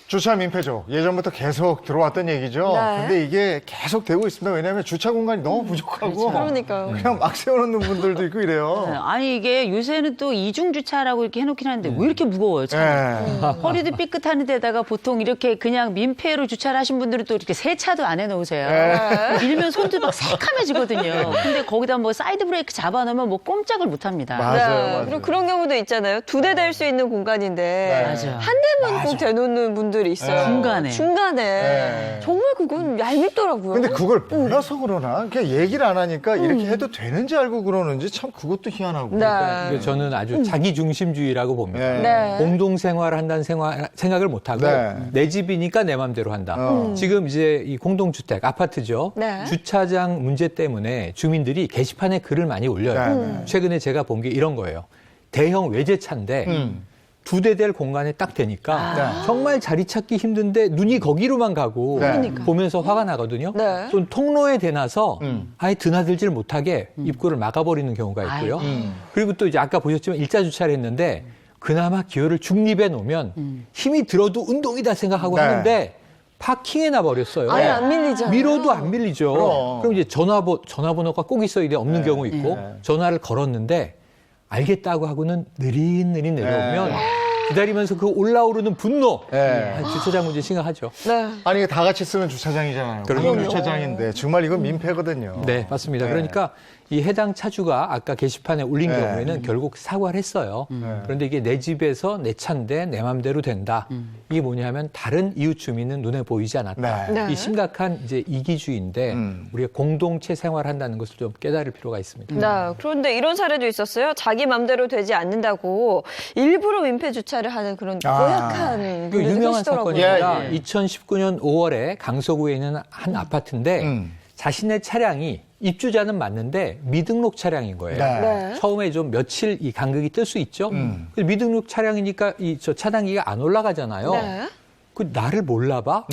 주차 민폐죠. 예전부터 계속 들어왔던 얘기죠. 네. 근데 이게 계속 되고 있습니다. 왜냐하면 주차 공간이 너무 부족하고 그러니까요. 그냥 막 세워놓는 분들도 있고 이래요. 네, 아니 이게 요새는 또 이중 주차라고 이렇게 해놓긴 하는데 왜 이렇게 무거워요? 차가? 예. 허리도 삐끗하는 데다가 보통 이렇게 그냥 민폐로 주차를 하신 분들은 또 이렇게 세차도 안 해놓으세요. 밀면 손도 막 새카매지거든요. 근데 거기다 뭐 사이드 브레이크 잡아놓으면 뭐 꼼짝을 못합니다. 맞아요. 그리고 그런 경우도 있잖아요. 2대 될 수 있는 공간인데 맞아요. 한 대만 꼭 대놓는 분들이 있어요. 중간에. 네. 정말 그건 얄밉더라고요. 근데 그걸 몰라서 그러나 그냥 얘기를 안 하니까 이렇게 해도 되는지 알고 그러는지 참 그것도 희한하고. 네. 이게 저는 아주 자기중심주의라고 봅니다. 네. 공동생활을 한다는 생각을 못하고 네. 내 집이니까 내 맘대로 한다. 지금 이제 이 공동주택, 아파트죠. 네. 주차장 문제 때문에 주민들이 게시판에 글을 많이 올려요. 네. 최근에 제가 본 게 이런 거예요. 대형 외제차인데 2대 될 공간에 딱 되니까 정말 자리 찾기 힘든데 눈이 거기로만 가고 보면서 화가 나거든요. 네. 좀 통로에 대놔서 아예 드나들질 못하게 입구를 막아버리는 경우가 있고요. 그리고 또 이제 아까 보셨지만 일자 주차를 했는데 그나마 기어를 중립에 놓으면 힘이 들어도 운동이다 생각하고 하는데 파킹해 놔버렸어요. 아예 안 밀리잖아요. 밀어도 안 밀리죠. 그럼. 그럼 이제 전화번호가 꼭 있어야 돼. 없는 경우 있고 전화를 걸었는데 알겠다고 하고는 느릿느릿 내려오면 기다리면서 그 올라오르는 분노. 주차장 문제 심각하죠. 네. 아니 이게 다 같이 쓰는 주차장이잖아요. 공용 주차장인데 정말 이건 민폐거든요. 네, 맞습니다. 그러니까 이 해당 차주가 아까 게시판에 올린 경우에는 결국 사과를 했어요. 그런데 이게 내 집에서 내 차인데 내 맘대로 된다. 이게 뭐냐면 다른 이웃 주민은 눈에 보이지 않았다. 네. 이 심각한 이제 이기주의인데 우리가 공동체 생활한다는 것을 좀 깨달을 필요가 있습니다. 네. 그런데 이런 사례도 있었어요. 자기 맘대로 되지 않는다고 일부러 민폐 주차를 하는 그런 고약한 그 분들도 유명한 계시더라고요. 사건입니다. 2019년 5월에 강서구에 있는 한 아파트인데 자신의 차량이 입주자는 맞는데 미등록 차량인 거예요. 네. 처음에 좀 며칠 이 간격이 뜰 수 있죠. 그래서 미등록 차량이니까 이 저 차단기가 안 올라가잖아요. 네. 그 나를 몰라봐?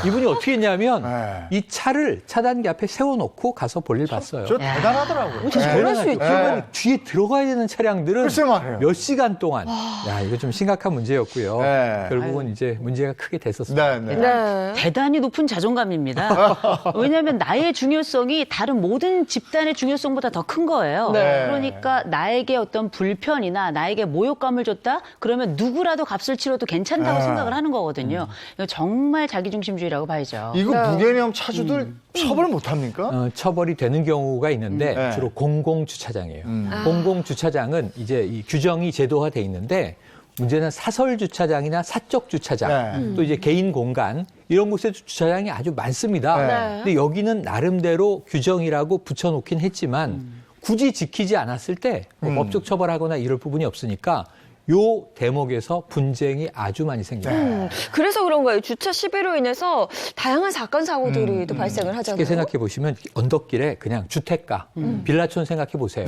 이분이 어떻게 했냐면 이 차를 차단기 앞에 세워놓고 가서 볼일 봤어요. 저 대단하더라고요. 그럴 수 있죠. 그러면 뒤에 들어가야 되는 차량들은 글쎄 말이에요. 몇 시간 동안 야 이거 좀 심각한 문제였고요. 네. 결국은 이제 문제가 크게 됐었습니다. 네. 대단히 높은 자존감입니다. 왜냐하면 나의 중요성이 다른 모든 집단의 중요성보다 더 큰 거예요. 네. 그러니까 나에게 어떤 불편이나 나에게 모욕감을 줬다? 그러면 누구라도 값을 치러도 괜찮다고 생각을 하는 거거든요. 이거 정말 자기중심주의라고 봐야죠. 이거 무개념 차주들 처벌 못 합니까? 처벌이 되는 경우가 있는데 주로 공공주차장이에요. 공공주차장은 이제 이 규정이 제도화돼 있는데 문제는 사설 주차장이나 사적 주차장, 또 이제 개인 공간 이런 곳에 주차장이 아주 많습니다. 근데 여기는 나름대로 규정이라고 붙여놓긴 했지만 굳이 지키지 않았을 때 뭐 법적 처벌하거나 이럴 부분이 없으니까 요 대목에서 분쟁이 아주 많이 생겨요. 그래서 그런 거예요. 주차 시비로 인해서 다양한 사건 사고들이 또 발생을 하잖아요. 쉽게 생각해 보시면 언덕길에 그냥 주택가, 빌라촌 생각해 보세요.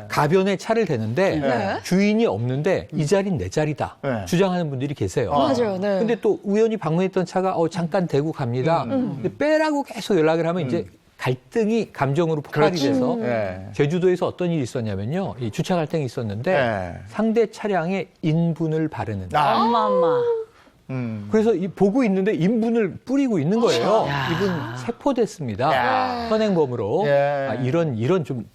가변에 차를 대는데 주인이 없는데 이 자리는 내 자리다 주장하는 분들이 계세요. 맞아요. 네. 근데 또 우연히 방문했던 차가 잠깐 대고 갑니다. 근데 빼라고 계속 연락을 하면 이제 갈등이 감정으로 폭발이 돼서 제주도에서 어떤 일이 있었냐면요. 이 주차 갈등이 있었는데 상대 차량에 인분을 바르는. 엄마. 그래서 보고 있는데 인분을 뿌리고 있는 거예요. 이분 체포됐습니다. 현행범으로. 이런 좀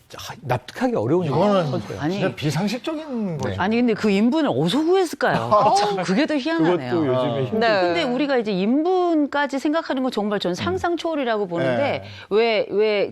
납득하기 어려운 이거는 일이죠. 진짜 비상식적인 거죠. 아니 근데 그 인분을 어디서 구했을까요? 그게 더 희한하네요. 그것도 요즘에 근데 우리가 이제 인분까지 생각하는 건 정말 전 상상 초월이라고 보는데 왜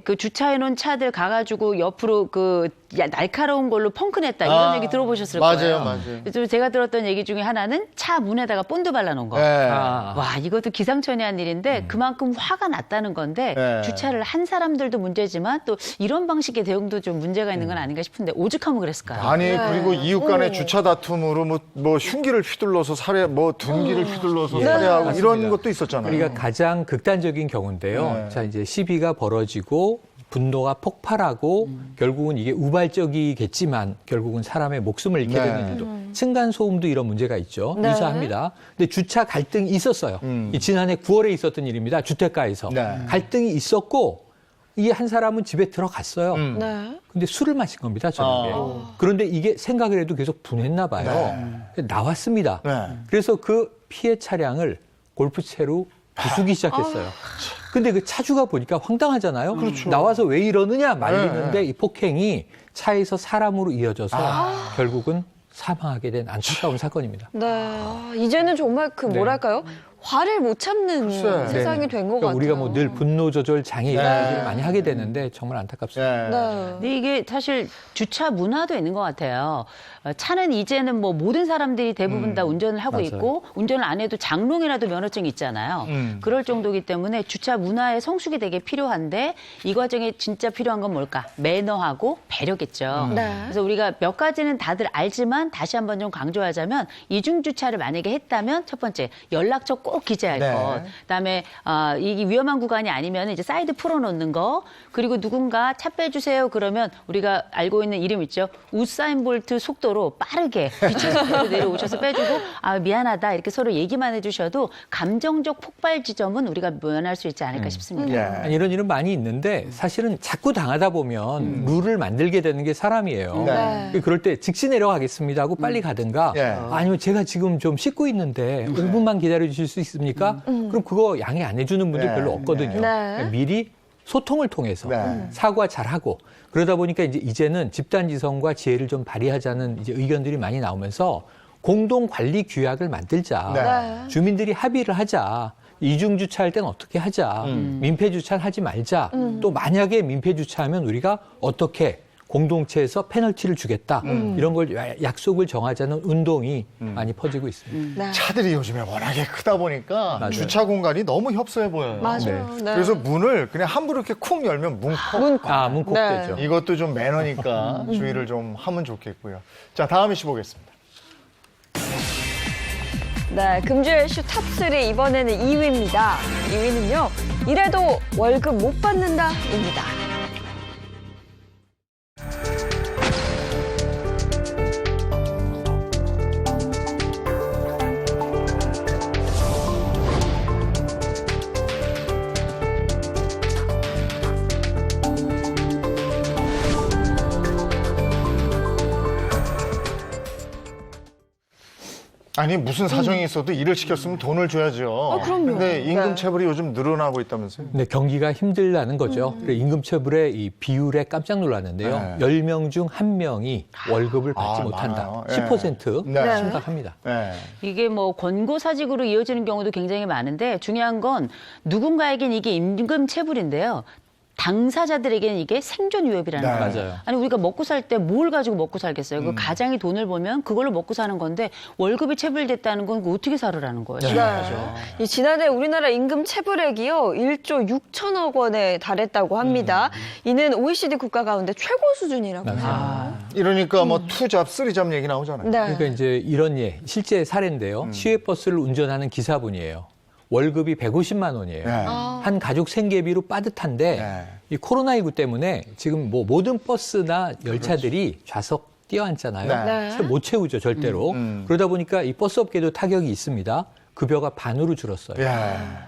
그 주차해놓은 차들 가가지고 옆으로 그 날카로운 걸로 펑크 냈다 이런 얘기 들어보셨을 거예요. 맞아요. 제가 들었던 얘기 중에 하나는 차 문에다가 본드 발라놓은 거. 와 이것도 기상천외한 일인데 그만큼 화가 났다는 건데 주차를 한 사람들도 문제지만 또 이런 방식의 대응도 좀 문제가 있는 건 아닌가 싶은데 오죽하면 그랬을까요? 아니 그리고 이웃 간의 주차 다툼으로 뭐 흉기를 휘둘러서 살해, 뭐 둔기를 휘둘러서 살해하고 맞습니다. 이런 것도 있었잖아요. 우리가 가장 극단적인 경우인데요. 자 이제 시비가 벌어지고 분노가 폭발하고 결국은 이게 우발적이겠지만 결국은 사람의 목숨을 잃게 되는 일도 층간 소음도 이런 문제가 있죠. 유사합니다. 근데 주차 갈등이 있었어요. 이 지난해 9월에 있었던 일입니다. 주택가에서 갈등이 있었고 이 한 사람은 집에 들어갔어요. 근데 술을 마신 겁니다, 저녁에. 그런데 이게 생각을 해도 계속 분했나 봐요. 나왔습니다. 그래서 그 피해 차량을 골프채로 부수기 시작했어요. 근데 그 차주가 보니까 황당하잖아요. 나와서 왜 이러느냐 말리는데 이 폭행이 차에서 사람으로 이어져서 결국은 사망하게 된 안타까운 사건입니다. 이제는 정말 그 뭐랄까요? 화를 못 참는 세상이 된 것 그러니까 같아요. 우리가 뭐 늘 분노 조절 장애 이런 얘기를 많이 하게 되는데 정말 안타깝습니다. 근데 이게 사실 주차 문화도 있는 것 같아요. 차는 이제는 뭐 모든 사람들이 대부분 다 운전을 하고 있고 운전을 안 해도 장롱이라도 면허증이 있잖아요. 그럴 정도이기 때문에 주차 문화의 성숙이 되게 필요한데 이 과정에 진짜 필요한 건 뭘까? 매너하고 배려겠죠. 그래서 우리가 몇 가지는 다들 알지만 다시 한번 좀 강조하자면 이중주차를 만약에 했다면 첫 번째 연락처 꼭 꼭 기재할 네. 것. 그다음에 이게 위험한 구간이 아니면 이제 사이드 풀어놓는 거. 그리고 누군가 차 빼주세요. 그러면 우리가 알고 있는 이름 있죠. 우사인 볼트 속도로 빠르게 빛의 속도로 내려오셔서 빼주고 미안하다 이렇게 서로 얘기만 해주셔도 감정적 폭발 지점은 우리가 면할 수 있지 않을까 싶습니다. 예. 이런 일은 많이 있는데 사실은 자꾸 당하다 보면 룰을 만들게 되는 게 사람이에요. 네. 그럴 때 즉시 내려가겠습니다 하고 빨리 가든가 예. 아니면 제가 지금 좀 씻고 있는데 5분만 기다려 주실 수 있습니까? 그럼 그거 양해 안 해주는 분들 네. 별로 없거든요. 네. 그러니까 미리 소통을 통해서 네. 사과 잘하고 그러다 보니까 이제는 집단지성과 지혜를 좀 발휘하자는 이제 의견들이 많이 나오면서 공동 관리 규약을 만들자. 네. 주민들이 합의를 하자. 이중 주차할 때는 어떻게 하자. 민폐 주차를 하지 말자. 또 만약에 민폐 주차하면 우리가 어떻게 공동체에서 페널티를 주겠다. 이런 걸 약속을 정하자는 운동이 많이 퍼지고 있습니다. 네. 차들이 요즘에 워낙에 크다 보니까 맞아요. 주차 공간이 너무 협소해 보여요. 맞아요. 네. 그래서 문을 그냥 함부로 이렇게 쿵 열면 문콕. 문콕 네. 되죠. 이것도 좀 매너니까 주의를 좀 하면 좋겠고요. 자, 다음 이슈 보겠습니다. 네, 금주의 이슈 탑3 이번에는 2위입니다. 2위는요. 이래도 월급 못 받는다입니다. 아니 무슨 사정이 있어도 일을 시켰으면 돈을 줘야죠. 그럼요. 근데 임금 네. 체불이 요즘 늘어나고 있다면서요? 네, 경기가 힘들다는 거죠. 그래서 임금체불의 이 비율에 깜짝 놀랐는데요. 네. 10명 중 1명이 월급을 받지 아, 못한다. 많아요. 예. 10% 네. 심각합니다. 네. 이게 뭐 권고사직으로 이어지는 경우도 굉장히 많은데 중요한 건 누군가에겐 이게 임금 체불인데요. 당사자들에게는 이게 생존 위협이라는 네. 거예요. 맞아요. 아니 우리가 먹고 살 때 뭘 가지고 먹고 살겠어요? 그 가장이 돈을 벌면 그걸로 먹고 사는 건데 월급이 체불됐다는 건 그거 어떻게 살으라는 거예요? 이 지난해 우리나라 임금 체불액이요 1조 6천억 원에 달했다고 합니다. 이는 OECD 국가 가운데 최고 수준이라고 해요. 이러니까 뭐 투잡, 쓰리잡 얘기 나오잖아요. 네. 그러니까 이제 이런 실제 사례인데요. 시외버스를 운전하는 기사분이에요. 월급이 150만 원이에요. 네. 한 가족 생계비로 빠듯한데 네. 이 코로나19 때문에 지금 뭐 모든 버스나 열차들이 좌석 띄어앉잖아요. 네. 그래서 못 채우죠, 절대로. 그러다 보니까 이 버스 업계도 타격이 있습니다. 급여가 반으로 줄었어요. 예.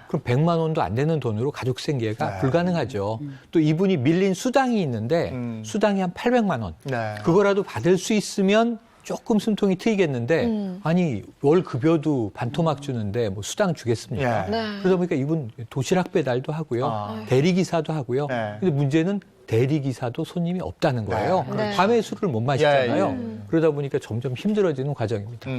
그럼 100만 원도 안 되는 돈으로 가족 생계가 불가능하죠. 또 이분이 밀린 수당이 있는데 수당이 한 800만 원. 네. 그거라도 받을 수 있으면 조금 숨통이 트이겠는데 아니 월 급여도 반토막 주는데 뭐 수당 주겠습니까? 예. 네. 그러다 보니까 이분 도시락 배달도 하고요. 대리기사도 하고요. 네. 근데 문제는 대리기사도 손님이 없다는 거예요. 네. 밤에 술을 못 마시잖아요. 예, 그러다 보니까 점점 힘들어지는 과정입니다.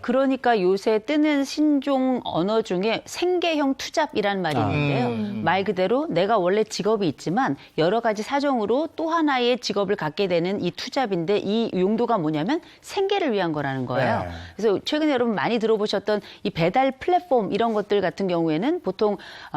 그러니까 요새 뜨는 신종 언어 중에 생계형 투잡이라는 말이 있는데요. 말 그대로 내가 원래 직업이 있지만 여러 가지 사정으로 또 하나의 직업을 갖게 되는 이 투잡인데 이 용도가 뭐냐면 생계를 위한 거라는 거예요. 네. 그래서 최근에 여러분 많이 들어보셨던 이 배달 플랫폼 이런 것들 같은 경우에는 보통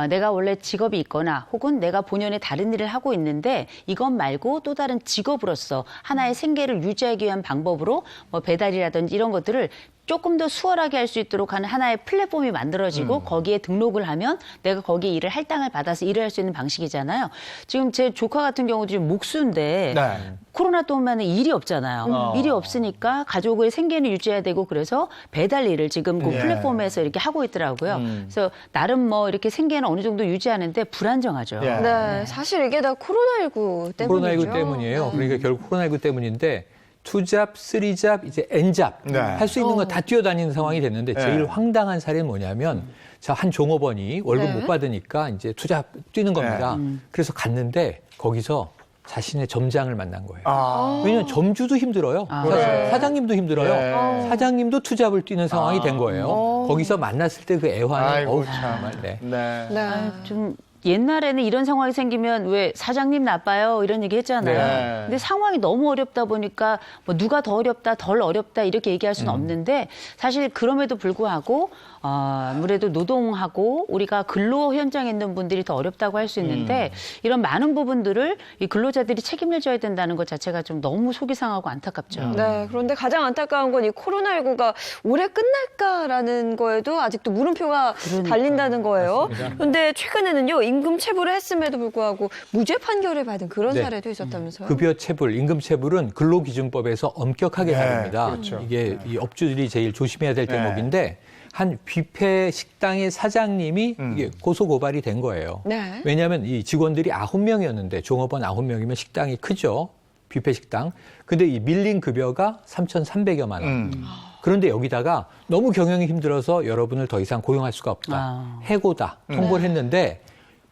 내가 원래 직업이 있거나 혹은 내가 본연의 다른 일을 하고 있는데 이것 말고 또 다른 직업으로서 하나의 생계를 유지하기 위한 방법으로 뭐 배달이라든지 이런 것들을 조금 더 수월하게 할 수 있도록 하는 하나의 플랫폼이 만들어지고 거기에 등록을 하면 내가 거기에 일을 할당을 받아서 일을 할 수 있는 방식이잖아요. 지금 제 조카 같은 경우도 지금 목수인데 네. 코로나 때문에 일이 없잖아요. 일이 없으니까 가족의 생계는 유지해야 되고 그래서 배달 일을 지금 그 예. 플랫폼에서 이렇게 하고 있더라고요. 그래서 나름 뭐 이렇게 생계는 어느 정도 유지하는데 불안정하죠. 예. 네, 사실 이게 다 코로나19 때문이죠. 코로나19 때문이에요. 그러니까 결국 코로나19 때문인데 투잡, 쓰리잡, 이제 N잡 네. 할 수 있는 거 다 뛰어다니는 상황이 됐는데 제일 황당한 사례는 뭐냐면 자, 한 종업원이 월급 네. 못 받으니까 이제 투잡 뛰는 겁니다. 그래서 갔는데 거기서 자신의 점장을 만난 거예요. 왜냐하면 점주도 힘들어요. 그래. 사장님도 힘들어요. 네. 사장님도 투잡을 뛰는 상황이 된 거예요. 거기서 만났을 때 그 애환이 아이고, 어우 참. 정말 네. 네. 네. 좀 옛날에는 이런 상황이 생기면 왜 사장님 나빠요 이런 얘기 했잖아요. 네. 근데 상황이 너무 어렵다 보니까 뭐 누가 더 어렵다 덜 어렵다 이렇게 얘기할 수는 없는데 사실 그럼에도 불구하고 아무래도 노동하고 우리가 근로 현장에 있는 분들이 더 어렵다고 할 수 있는데 이런 많은 부분들을 이 근로자들이 책임을 져야 된다는 것 자체가 좀 너무 속이 상하고 안타깝죠. 네, 그런데 가장 안타까운 건 이 코로나19가 올해 끝날까라는 거에도 아직도 물음표가 달린다는 거예요. 그런데 최근에는요, 임금 체불을 했음에도 불구하고 무죄 판결을 받은 그런 네. 사례도 있었다면서요? 급여 체불, 임금 체불은 근로기준법에서 엄격하게 네, 다룹니다. 그렇죠. 이게 이 업주들이 제일 조심해야 될 대목인데 한 뷔페 식당의 사장님이 이게 고소 고발이 된 거예요. 네. 왜냐하면 이 직원들이 9명이었는데 종업원 9명이면 식당이 크죠. 뷔페 식당. 근데 이 밀린 급여가 3,300여만 원. 그런데 여기다가 너무 경영이 힘들어서 여러분을 더 이상 고용할 수가 없다. 해고다. 통보를 했는데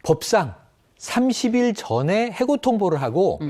법상 30일 전에 해고 통보를 하고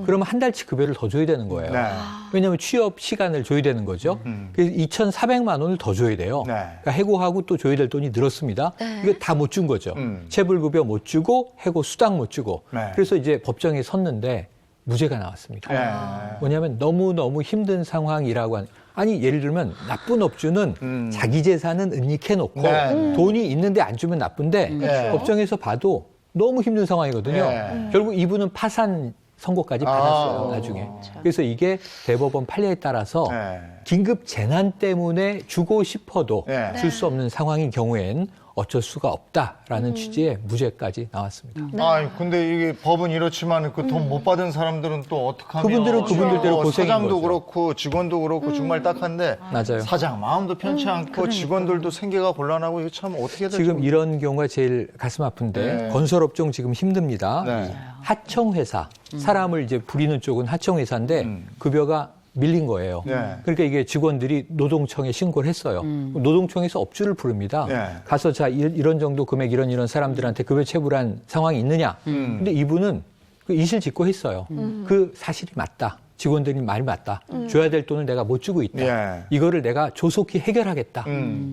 그러면 한 달치 급여를 더 줘야 되는 거예요. 네. 왜냐하면 취업 시간을 줘야 되는 거죠. 그래서 2,400만 원을 더 줘야 돼요. 네. 그러니까 해고하고 또 줘야 될 돈이 늘었습니다. 이거 다 못 준 거죠. 체불급여 못 주고 해고 수당 못 주고. 네. 그래서 이제 법정에 섰는데 무죄가 나왔습니다. 네. 뭐냐면 너무너무 힘든 상황이라고 아니 예를 들면 나쁜 업주는 자기 재산은 은닉해놓고 네. 돈이 있는데 안 주면 나쁜데 네. 법정에서 봐도 너무 힘든 상황이거든요. 네. 결국 이분은 파산 선고까지 받았어요, 나중에. 그래서 이게 대법원 판례에 따라서 네. 긴급 재난 때문에 주고 싶어도 네. 줄 수 없는 상황인 경우엔 어쩔 수가 없다라는 취지의 무죄까지 나왔습니다. 아, 근데 이게 법은 이렇지만 그 돈 못 받은 사람들은 또 어떡하면 그분들은 그분들대로 고생인 사장도 거죠. 그렇고 직원도 그렇고 정말 딱한데 맞아요. 사장 마음도 편치 않고 직원들도 생계가 곤란하고 이거 참 어떻게 될지 지금 이런 경우가 제일 가슴 아픈데 네. 건설업종 지금 힘듭니다. 네. 하청회사, 사람을 이제 부리는 쪽은 하청회사인데 급여가 밀린 거예요. 네. 그러니까 이게 직원들이 노동청에 신고를 했어요. 노동청에서 업주를 부릅니다. 네. 가서 자 이런 정도 금액 이런 사람들한테 급여 체불한 상황이 있느냐. 근데 이분은 그 이실직고했어요. 그 사실이 맞다. 직원들이 말이 맞다. 줘야 될 돈을 내가 못 주고 있다. 예. 이거를 내가 조속히 해결하겠다.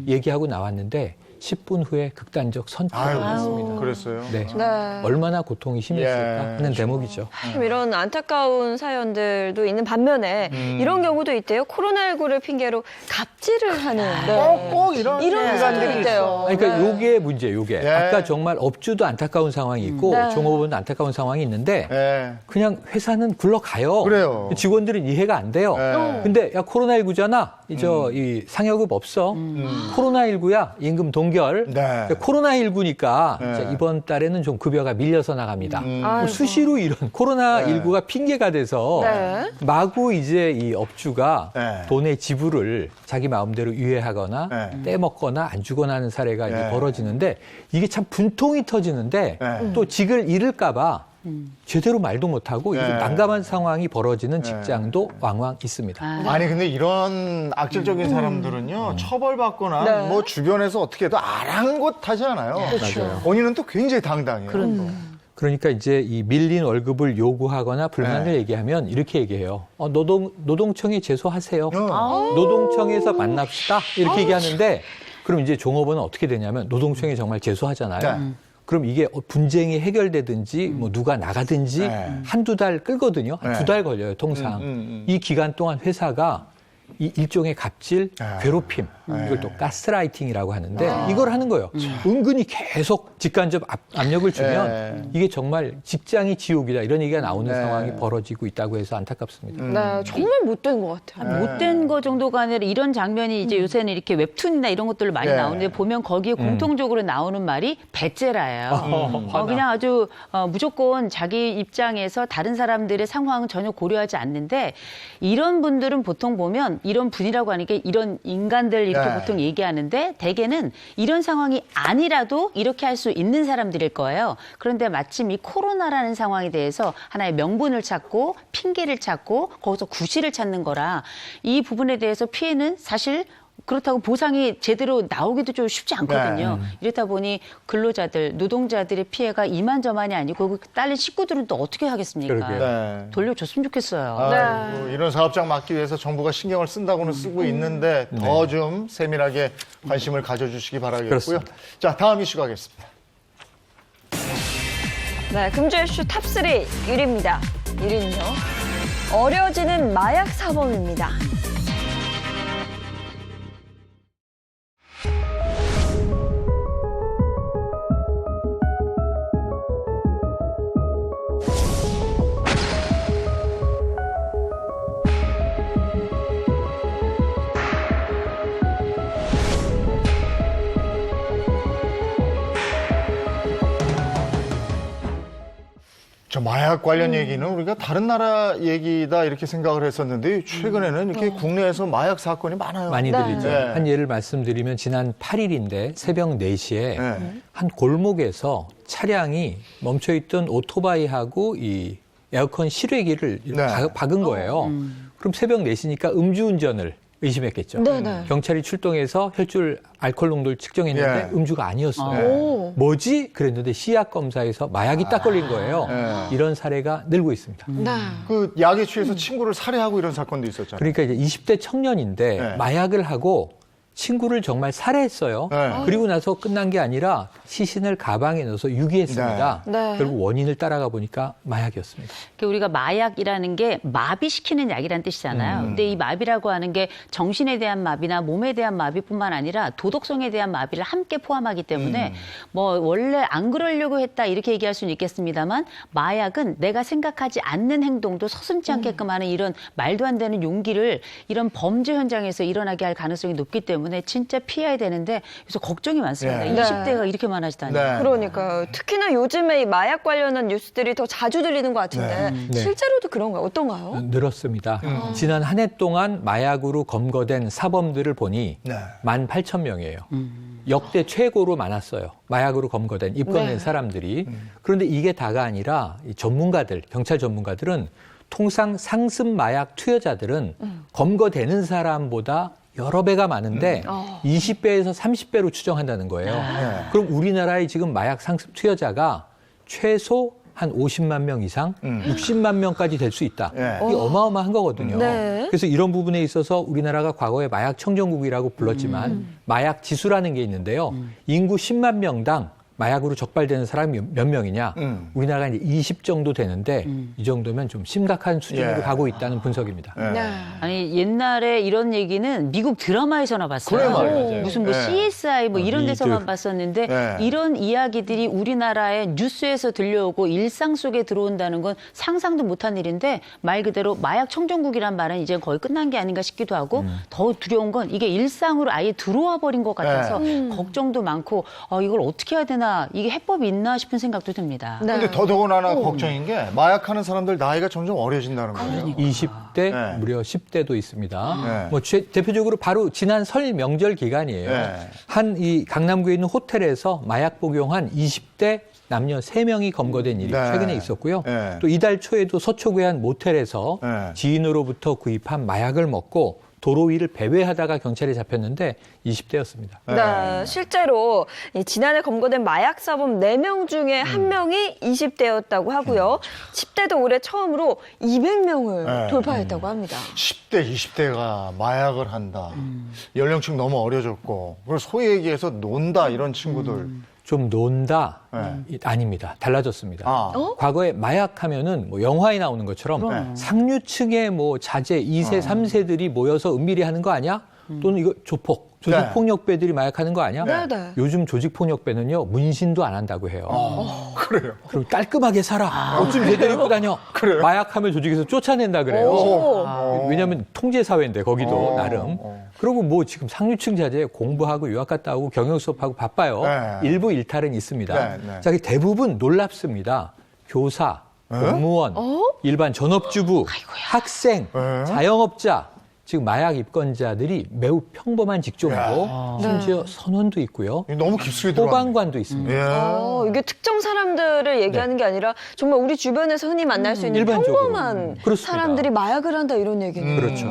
얘기하고 나왔는데 10분 후에 극단적 선택을 했습니다. 그랬어요. 네. 네. 얼마나 고통이 심했을까 예. 하는 대목이죠. 좀 이런 안타까운 사연들도 있는 반면에 이런 경우도 있대요. 코로나19를 핑계로 갑질을 하는. 네. 꼭 이런 인간들이 인간들이 있대요. 그러니까 네. 요게 문제예요, 요게. 예. 아까 정말 업주도 안타까운 상황이 있고 네. 종업원도 안타까운 상황이 있는데 예. 그냥 회사는 굴러가요. 그래요. 직원들은 이해가 안 돼요. 네. 근데 야 코로나19잖아. 이 상여급 없어. 코로나19야. 임금 동결. 네. 코로나19니까 네. 이번 달에는 좀 급여가 밀려서 나갑니다. 뭐 아이고. 수시로 이런 코로나19가 핑계가 돼서 네. 마구 이제 이 업주가 네. 돈의 지불을 자기 마음대로 유예하거나 네. 떼먹거나 안 주거나 하는 사례가 이제 네. 벌어지는데 이게 참 분통이 터지는데 네. 또 직을 잃을까봐 제대로 말도 못하고 이게 네. 난감한 상황이 벌어지는 직장도 왕왕 있습니다. 아니 근데 이런 악질적인 사람들은요 처벌받거나 네. 뭐 주변에서 어떻게 해도 아랑곳하지 않아요. 맞아요. 본인은 또 굉장히 당당해요. 그러니까 이제 이 밀린 월급을 요구하거나 불만을 네. 얘기하면 이렇게 얘기해요. 노동청에 제소하세요. 어. 노동청에서 만납시다. 이렇게 얘기하는데 그럼 이제 종업원은 어떻게 되냐면 노동청에 정말 제소하잖아요. 네. 그럼 이게 분쟁이 해결되든지 뭐 누가 나가든지 네. 한두 달 끌거든요. 네. 2달 걸려요, 통상. 이 기간 동안 회사가 이 일종의 갑질, 괴롭힘, 이걸 또 가스라이팅이라고 하는데 이걸 하는 거예요. 은근히 계속 직간접 압력을 주면 이게 정말 직장이 지옥이다 이런 얘기가 나오는 네. 상황이 벌어지고 있다고 해서 안타깝습니다. 네, 정말 못된 것 같아요. 못된 거 정도가 아니라 이런 장면이 이제 요새는 이렇게 웹툰이나 이런 것들로 많이 네. 나오는데 보면 거기에 공통적으로 나오는 말이 배째라예요. 그냥 아주 무조건 자기 입장에서 다른 사람들의 상황은 전혀 고려하지 않는데 이런 분들은 보통 보면 이런 분이라고 하니까 이런 인간들 이렇게 네. 보통 얘기하는데 대개는 이런 상황이 아니라도 이렇게 할 수 있는 사람들일 거예요. 그런데 마침 이 코로나라는 상황에 대해서 하나의 명분을 찾고 핑계를 찾고 거기서 구실을 찾는 거라 이 부분에 대해서 피해는 사실 그렇다고 보상이 제대로 나오기도 좀 쉽지 않거든요. 이렇다 보니 근로자들, 노동자들의 피해가 이만저만이 아니고 그 딸린 식구들은 또 어떻게 하겠습니까? 그러게요. 네. 돌려줬으면 좋겠어요. 아이고, 이런 사업장 막기 위해서 정부가 신경을 쓴다고는 쓰고 있는데 더 좀 세밀하게 관심을 가져주시기 바라겠고요. 그렇습니다. 자, 다음 이슈 가겠습니다. 네, 금주 이슈 탑3 1위입니다. 1위는요. 어려지는 마약 사범입니다. 저 마약 관련 얘기는 우리가 다른 나라 얘기다 이렇게 생각을 했었는데 최근에는 이렇게 국내에서 마약 사건이 많아요. 많이 네. 들리죠. 네. 한 예를 말씀드리면 지난 8일인데 새벽 4시에 네. 한 골목에서 차량이 멈춰있던 오토바이하고 이 에어컨 실외기를 네. 박은 거예요. 그럼 새벽 4시니까 음주운전을 의심했겠죠. 네네. 경찰이 출동해서 혈중 알코올 농도를 측정했는데 예. 음주가 아니었어요. 오. 뭐지? 그랬는데 시약 검사에서 마약이 딱 걸린 거예요. 예. 이런 사례가 늘고 있습니다. 네. 그 약에 취해서 친구를 살해하고 이런 사건도 있었잖아요. 그러니까 이제 20대 청년인데 네. 마약을 하고 친구를 정말 살해했어요. 네. 그리고 나서 끝난 게 아니라 시신을 가방에 넣어서 유기했습니다. 네. 네. 결국 원인을 따라가 보니까 마약이었습니다. 우리가 마약이라는 게 마비시키는 약이란 뜻이잖아요. 근데 이 마비라고 하는 게 정신에 대한 마비나 몸에 대한 마비뿐만 아니라 도덕성에 대한 마비를 함께 포함하기 때문에 뭐 원래 안 그러려고 했다 이렇게 얘기할 수는 있겠습니다만 마약은 내가 생각하지 않는 행동도 서슴지 않게끔 하는 이런 말도 안 되는 용기를 이런 범죄 현장에서 일어나게 할 가능성이 높기 때문에 진짜 피해야 되는데 그래서 걱정이 많습니다. 네. 20대가 이렇게 많아지다니. 네. 그러니까요. 특히나 요즘에 이 마약 관련한 뉴스들이 더 자주 들리는 것 같은데 네. 실제로도 그런가요? 어떤가요? 늘었습니다. 지난 한 해 동안 마약으로 검거된 사범들을 보니 네. 18,000명이에요. 역대 최고로 많았어요. 마약으로 검거된 입건된 네. 사람들이. 그런데 이게 다가 아니라 이 전문가들, 경찰 전문가들은 통상 상습 마약 투여자들은 검거되는 사람보다 여러 배가 많은데 20배에서 30배로 추정한다는 거예요. 그럼 우리나라의 지금 마약 상습 투여자가 최소 한 50만 명 이상, 60만 명까지 될 수 있다. 네. 이게 어마어마한 거거든요. 네. 그래서 이런 부분에 있어서 우리나라가 과거에 마약 청정국이라고 불렀지만 마약 지수라는 게 있는데요. 인구 10만 명당 마약으로 적발되는 사람이 몇 명이냐? 우리나라가 이제 20 정도 되는데 이 정도면 좀 심각한 수준으로 예. 가고 있다는 분석입니다. 네. 네. 아니 옛날에 이런 얘기는 미국 드라마에서나 봤어요. 그래 말이에요. 무슨 뭐 네. CSI 뭐 이런 데서만 미드. 봤었는데 네. 이런 이야기들이 우리나라의 뉴스에서 들려오고 일상 속에 들어온다는 건 상상도 못한 일인데 말 그대로 마약 청정국이란 말은 이제 거의 끝난 게 아닌가 싶기도 하고 더 두려운 건 이게 일상으로 아예 들어와 버린 것 같아서 걱정도 많고 이걸 어떻게 해야 되나 이게 해법이 있나 싶은 생각도 듭니다. 네. 근데 더더군다나 걱정인 게 마약하는 사람들 나이가 점점 어려진다는 거예요. 20대, 네. 무려 10대도 있습니다. 네. 뭐 대표적으로 바로 지난 설 명절 기간이에요. 네. 한 이 강남구에 있는 호텔에서 마약 복용한 20대 남녀 3명이 검거된 일이 네. 최근에 있었고요. 네. 또 이달 초에도 서초구의 한 모텔에서 네. 지인으로부터 구입한 마약을 먹고 도로 위를 배회하다가 경찰에 잡혔는데 20대였습니다. 네, 실제로 이 지난해 검거된 마약 사범 4명 중에 1명이 20대였다고 하고요. 10대도 올해 처음으로 200명을 네. 돌파했다고 합니다. 10대, 20대가 마약을 한다. 연령층 너무 어려졌고, 그리고 소위 얘기해서 논다 이런 친구들. 좀 논다? 네. 아닙니다. 달라졌습니다. 아. 과거에 마약하면은 뭐 영화에 나오는 것처럼 상류층의 뭐 자제 2세, 3세들이 모여서 은밀히 하는 거 아니야? 또는 이거 조폭, 조직폭력배들이 마약하는 거 아니야? 네, 네. 요즘 조직폭력배는요, 문신도 안 한다고 해요. 그래요. 그리고 깔끔하게 살아. 옷 좀 제대로 입고 다녀. 그래요? 마약하면 조직에서 쫓아낸다 그래요. 오. 왜냐하면 통제사회인데 거기도 나름. 그리고 뭐 지금 상류층 자제 공부하고 유학 갔다 오고 경영 수업하고 바빠요. 네. 일부 일탈은 있습니다. 네, 네. 자, 대부분 놀랍습니다. 교사, 공무원, 일반 전업주부, 학생, 네. 자영업자. 지금 마약 입건자들이 매우 평범한 직종이고 심지어 선원도 있고요. 너무 깊숙이 들어왔네. 소방관도 있습니다. 예. 이게 특정 사람들을 얘기하는 게 아니라 정말 우리 주변에서 흔히 만날 수 있는 일반적으로. 평범한 그렇습니다. 사람들이 마약을 한다 이런 얘기는. 그렇죠.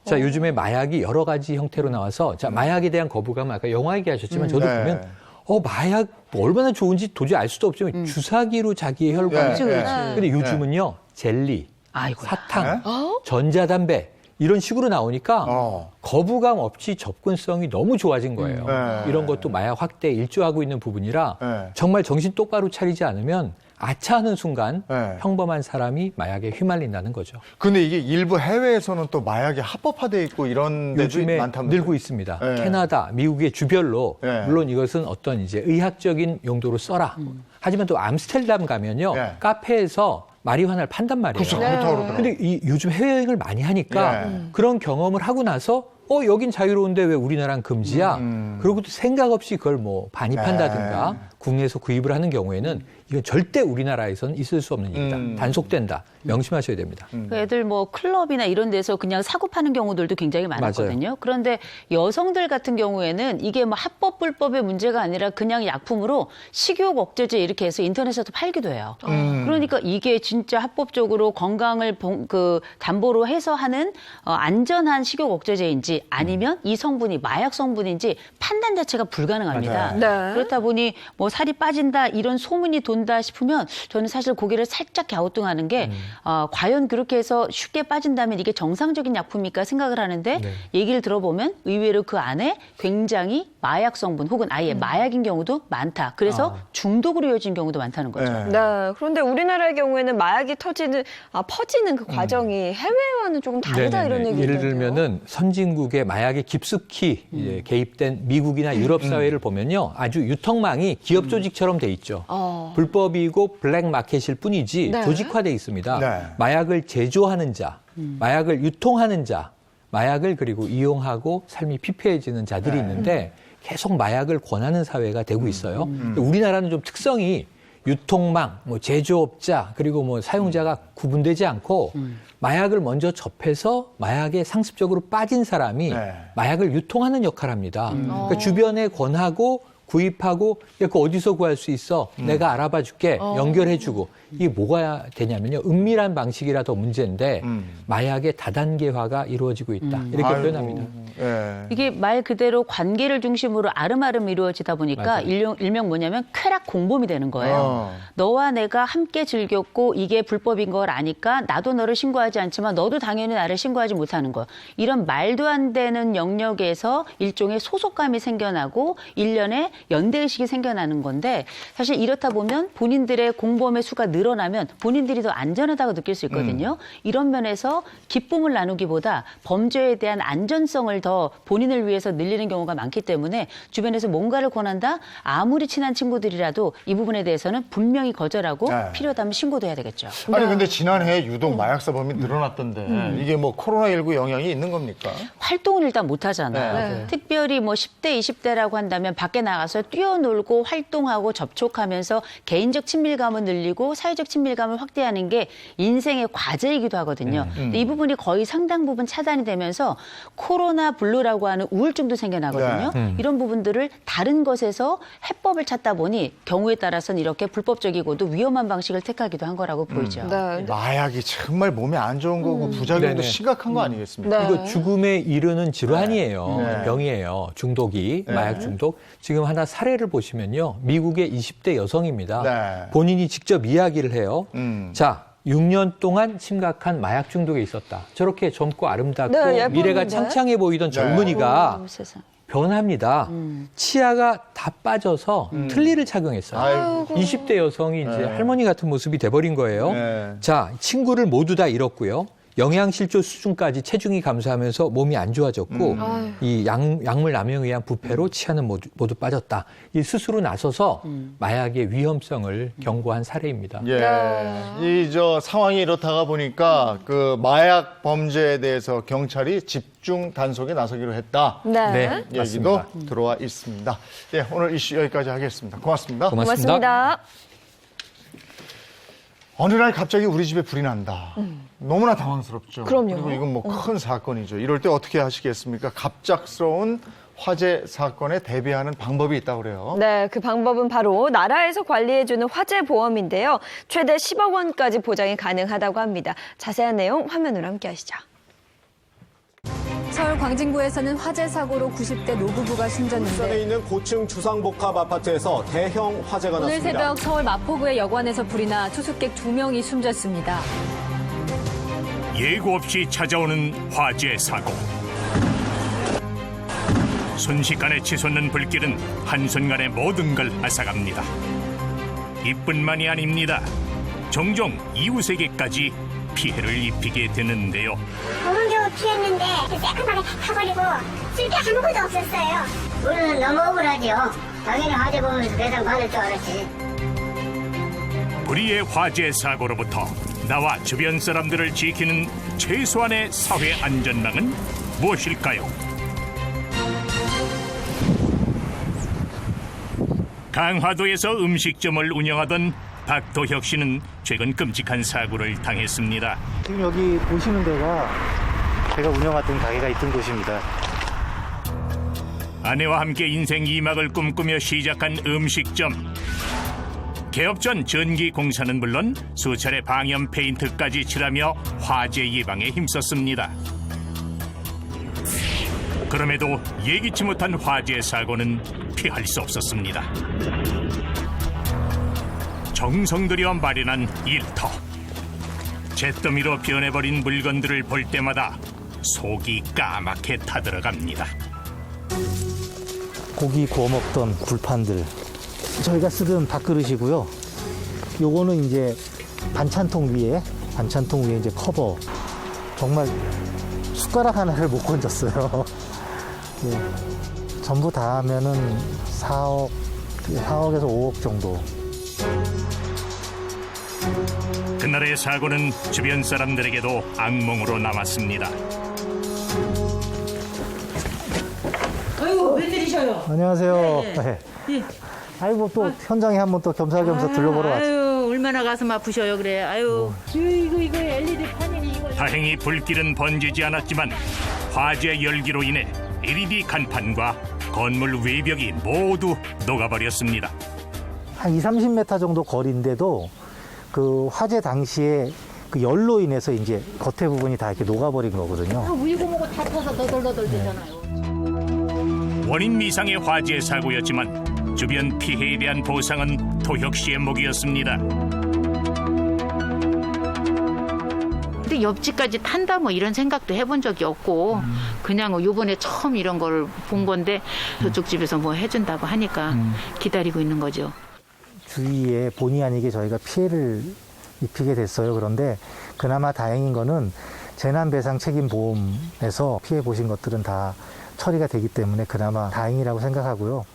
자, 요즘에 마약이 여러 가지 형태로 나와서 자, 마약에 대한 거부감 아까 영화 얘기하셨지만 저도 네. 보면 마약 뭐 얼마나 좋은지 도저히 알 수도 없지만 주사기로 자기의 혈관을 네, 네. 근데 요즘은요. 젤리, 아이고야. 사탕, 네? 전자담배 이런 식으로 나오니까 거부감 없이 접근성이 너무 좋아진 거예요. 네. 이런 것도 마약 확대에 일조하고 있는 부분이라 네. 정말 정신 똑바로 차리지 않으면 아차하는 순간 네. 평범한 사람이 마약에 휘말린다는 거죠. 근데 이게 일부 해외에서는 또 마약이 합법화돼 있고 이런 데도 요즘에 많다면서요? 늘고 있습니다. 네. 캐나다, 미국의 주별로 네. 물론 이것은 어떤 이제 의학적인 용도로 써라. 하지만 또 암스테르담 가면요. 네. 카페에서 마리화나를 판단 말이에요. 그렇죠. 그렇다고 그러더라고요. 근데 요즘 해외여행을 많이 하니까 네. 그런 경험을 하고 나서 여긴 자유로운데 왜 우리나라는 금지야? 그리고 또 생각 없이 그걸 뭐 반입한다든가 네. 국내에서 구입을 하는 경우에는 이건 절대 우리나라에서는 있을 수 없는 일이다. 단속된다. 명심하셔야 됩니다. 그 애들 뭐 클럽이나 이런 데서 그냥 사고 파는 경우들도 굉장히 많았거든요. 그런데 여성들 같은 경우에는 이게 뭐 합법 불법의 문제가 아니라 그냥 약품으로 식욕 억제제 이렇게 해서 인터넷에서 팔기도 해요. 그러니까 이게 진짜 합법적으로 건강을 담보로 해서 하는 안전한 식욕 억제제인지 아니면 이 성분이 마약 성분인지 판단 자체가 불가능합니다. 네. 그렇다 보니 뭐 살이 빠진다 이런 소문이 돈다 싶으면 저는 사실 고개를 살짝 갸우뚱하는 게 과연 그렇게 해서 쉽게 빠진다면 이게 정상적인 약품일까 생각을 하는데 얘기를 들어보면 의외로 그 안에 굉장히 마약 성분 혹은 아예 마약인 경우도 많다. 그래서 중독으로 이어진 경우도 많다는 거죠. 네. 네. 그런데 우리나라의 경우에는 마약이 퍼지는 그 과정이 해외와는 조금 다르다 이런 얘기를 예를 들면은 선진국의 마약에 깊숙이 이제 개입된 미국이나 유럽 사회를 보면요. 아주 유통망이 기업 조직처럼 돼 있죠. 불법이고 블랙 마켓일 뿐이지 네. 조직화돼 있습니다. 네. 마약을 제조하는 자, 마약을 유통하는 자, 마약을 그리고 이용하고 삶이 피폐해지는 자들이 있는데 계속 마약을 권하는 사회가 되고 있어요. 우리나라는 좀 특성이 유통망, 뭐 제조업자 그리고 뭐 사용자가 구분되지 않고 마약을 먼저 접해서 마약에 상습적으로 빠진 사람이 마약을 유통하는 역할을 합니다. 그러니까 주변에 권하고 구입하고 그 어디서 구할 수 있어? 내가 알아봐 줄게. 연결해주고. 이게 뭐가 되냐면요. 은밀한 방식이라 더 문제인데 마약의 다단계화가 이루어지고 있다. 이렇게 표현합니다. 예. 이게 말 그대로 관계를 중심으로 아름아름 이루어지다 보니까 일명 뭐냐면 쾌락 공범이 되는 거예요. 너와 내가 함께 즐겼고 이게 불법인 걸 아니까 나도 너를 신고하지 않지만 너도 당연히 나를 신고하지 못하는 거. 이런 말도 안 되는 영역에서 일종의 소속감이 생겨나고 일련의 연대의식이 생겨나는 건데 사실 이렇다 보면 본인들의 공범의 수가 늘어나면 본인들이 더 안전하다고 느낄 수 있거든요. 이런 면에서 기쁨을 나누기보다 범죄에 대한 안전성을 더 본인을 위해서 늘리는 경우가 많기 때문에 주변에서 뭔가를 권한다? 아무리 친한 친구들이라도 이 부분에 대해서는 분명히 거절하고 필요하다면 신고도 해야 되겠죠. 아니 근데 지난해 유독 마약 사범이 늘어났던데 이게 뭐 코로나19 영향이 있는 겁니까? 활동을 일단 못 하잖아요. 특별히 뭐 10대, 20대라고 한다면 밖에 나가서 뛰어놀고 활동하고 접촉하면서 개인적 친밀감을 늘리고 사회적 친밀감을 확대하는 게 인생의 과제이기도 하거든요. 근데 이 부분이 거의 상당 부분 차단이 되면서 코로나 블루라고 하는 우울증도 생겨나거든요. 이런 부분들을 다른 것에서 해법을 찾다 보니 경우에 따라서는 이렇게 불법적이고도 위험한 방식을 택하기도 한 거라고 보이죠. 네. 마약이 정말 몸에 안 좋은 거고 부작용도 네네. 심각한 거 아니겠습니까? 네. 이거 죽음에 이르는 질환이에요. 네. 병이에요. 중독이, 마약 중독. 지금 하나 사례를 보시면요. 미국의 20대 여성입니다. 네. 본인이 직접 이야기를 해요. 자, 6년 동안 심각한 마약 중독에 있었다. 저렇게 젊고 아름답고 네, 예뻤는데. 미래가 창창해 보이던 젊은이가 세상. 변합니다. 치아가 다 빠져서 틀니를 착용했어요. 아이고. 20대 여성이 이제 할머니 같은 모습이 돼버린 거예요. 네. 자, 친구를 모두 다 잃었고요. 영양실조 수준까지 체중이 감소하면서 몸이 안 좋아졌고 이 약물 남용에 의한 부패로 치아는 모두 빠졌다. 이 스스로 나서서 마약의 위험성을 경고한 사례입니다. 예. 이 상황이 이렇다가 보니까 그 마약 범죄에 대해서 경찰이 집중 단속에 나서기로 했다. 네. 네. 얘기도 맞습니다. 들어와 있습니다. 예, 오늘 이슈 여기까지 하겠습니다. 고맙습니다. 고맙습니다. 어느 날 갑자기 우리 집에 불이 난다. 너무나 당황스럽죠. 그럼요. 그리고 이건 뭐 큰 사건이죠. 이럴 때 어떻게 하시겠습니까? 갑작스러운 화재 사건에 대비하는 방법이 있다고 그래요. 네, 그 방법은 바로 나라에서 관리해주는 화재보험인데요. 최대 10억 원까지 보장이 가능하다고 합니다. 자세한 내용 화면으로 함께 하시죠. 서울 광진구에서는 화재 사고로 90대 노부부가 울산에 숨졌는데 있는 고층 주상복합 아파트에서 대형 화재가 오늘 났습니다. 새벽 서울 마포구의 여관에서 불이 나 투숙객 2명이 숨졌습니다. 예고 없이 찾아오는 화재 사고. 순식간에 치솟는 불길은 한순간에 모든 걸 앗아갑니다. 이뿐만이 아닙니다. 종종 이웃에게까지 피해를 입히게 되는데요. 보는 경우 피했는데 새까맣게 타버리고 쓸 게 아무것도 없었어요. 우리는 너무 억울하죠. 당연히 화재 보면서 배상 받을 줄 알았지. 불의의 화재 사고로부터 나와 주변 사람들을 지키는 최소한의 사회 안전망은 무엇일까요? 강화도에서 음식점을 운영하던 박도혁 씨는 최근 끔찍한 사고를 당했습니다. 지금 여기 보시는 데가 제가 운영하던 가게가 있던 곳입니다. 아내와 함께 인생 2막을 꿈꾸며 시작한 음식점. 개업 전 전기 공사는 물론 수차례 방염 페인트까지 칠하며 화재 예방에 힘썼습니다. 그럼에도 예기치 못한 화재 사고는 피할 수 없었습니다. 정성 들여 마련한 일터. 잿더미로 변해버린 물건들을 볼 때마다 속이 까맣게 타들어갑니다. 고기 구워 먹던 굴판들. 저희가 쓰던 밥그릇이고요. 요거는 이제 반찬통 위에 이제 커버. 정말 숟가락 하나를 못 건졌어요. 네. 전부 다 하면은 4억에서 5억 정도. 그날의 사고는 주변 사람들에게도 악몽으로 남았습니다. 아이고, 웬일이셔요? 안녕하세요. 네. 예. 아이고, 또 현장에 한번 또 겸사겸사 둘러보러 왔죠. 아유, 얼마나 가슴 아프셔요, 그래. 아유, 이거 LED 판이니 이거. 다행히 불길은 번지지 않았지만 화재 열기로 인해 LED 간판과 건물 외벽이 모두 녹아버렸습니다. 한 20-30m 정도 거리인데도 그 화재 당시에 그 열로 인해서 이제 겉에 부분이 다 이렇게 녹아버린 거거든요. 우유고모고 다 타서 너덜너덜 되잖아요. 원인 미상의 화재 사고였지만 주변 피해에 대한 보상은 도혁 씨의 몫이었습니다. 근데 옆집까지 탄다 뭐 이런 생각도 해본 적이 없고 그냥 요번에 처음 이런 걸 본 건데 저쪽 집에서 뭐 해준다고 하니까 기다리고 있는 거죠. 주위에 본의 아니게 저희가 피해를 입히게 됐어요. 그런데 그나마 다행인 거는 재난배상책임보험에서 피해 보신 것들은 다 처리가 되기 때문에 그나마 다행이라고 생각하고요.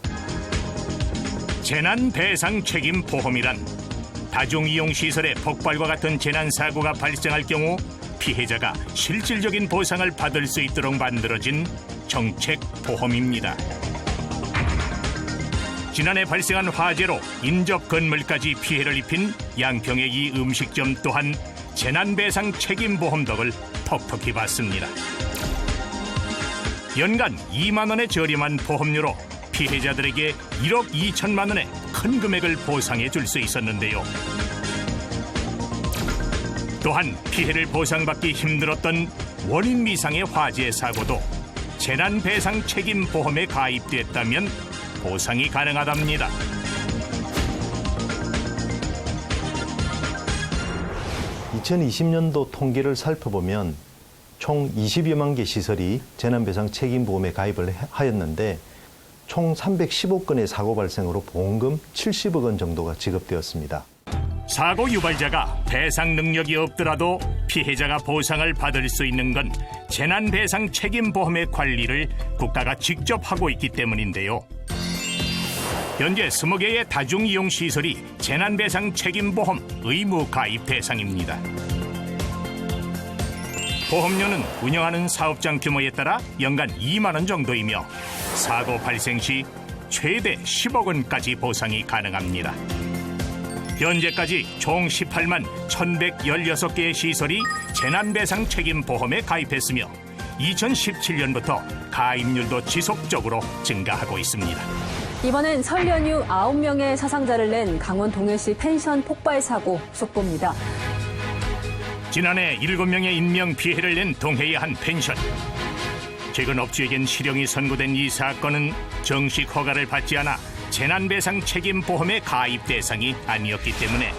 재난배상책임보험이란 다중이용시설의 폭발과 같은 재난사고가 발생할 경우 피해자가 실질적인 보상을 받을 수 있도록 만들어진 정책보험입니다. 지난해 발생한 화재로 인접 건물까지 피해를 입힌 양평의 이 음식점 또한 재난배상 책임보험 덕을 톡톡히 받습니다. 연간 2만 원의 저렴한 보험료로 피해자들에게 1억 2천만 원의 큰 금액을 보상해 줄 수 있었는데요. 또한 피해를 보상받기 힘들었던 원인 미상의 화재 사고도 재난배상 책임보험에 가입됐다면 보상이 가능하답니다. (2020년도) 통계를 살펴보면 총 20여만 개 시설이 재난배상 책임보험에 가입을 하였는데 총 315건의 사고 발생으로 보험금 70억 원 정도가 지급되었습니다. 사고 유발자가 배상 능력이 없더라도 피해자가 보상을 받을 수 있는 건 재난배상 책임보험의 관리를 국가가 직접 하고 있기 때문인데요. 현재 20개의 다중이용시설이 재난배상 책임보험 의무 가입 대상입니다. 보험료는 운영하는 사업장 규모에 따라 연간 2만 원 정도이며 사고 발생 시 최대 10억 원까지 보상이 가능합니다. 현재까지 총 18만 1,116개의 시설이 재난배상 책임보험에 가입했으며 2017년부터 가입률도 지속적으로 증가하고 있습니다. 이번엔 설 연휴 9명의 사상자를 낸 강원 동해시 펜션 폭발 사고 속보입니다. 지난해 7명의 인명 피해를 낸 동해의 한 펜션. 최근 업주에겐 실형이 선고된 이 사건은 정식 허가를 받지 않아 재난배상 책임보험의 가입 대상이 아니었기 때문에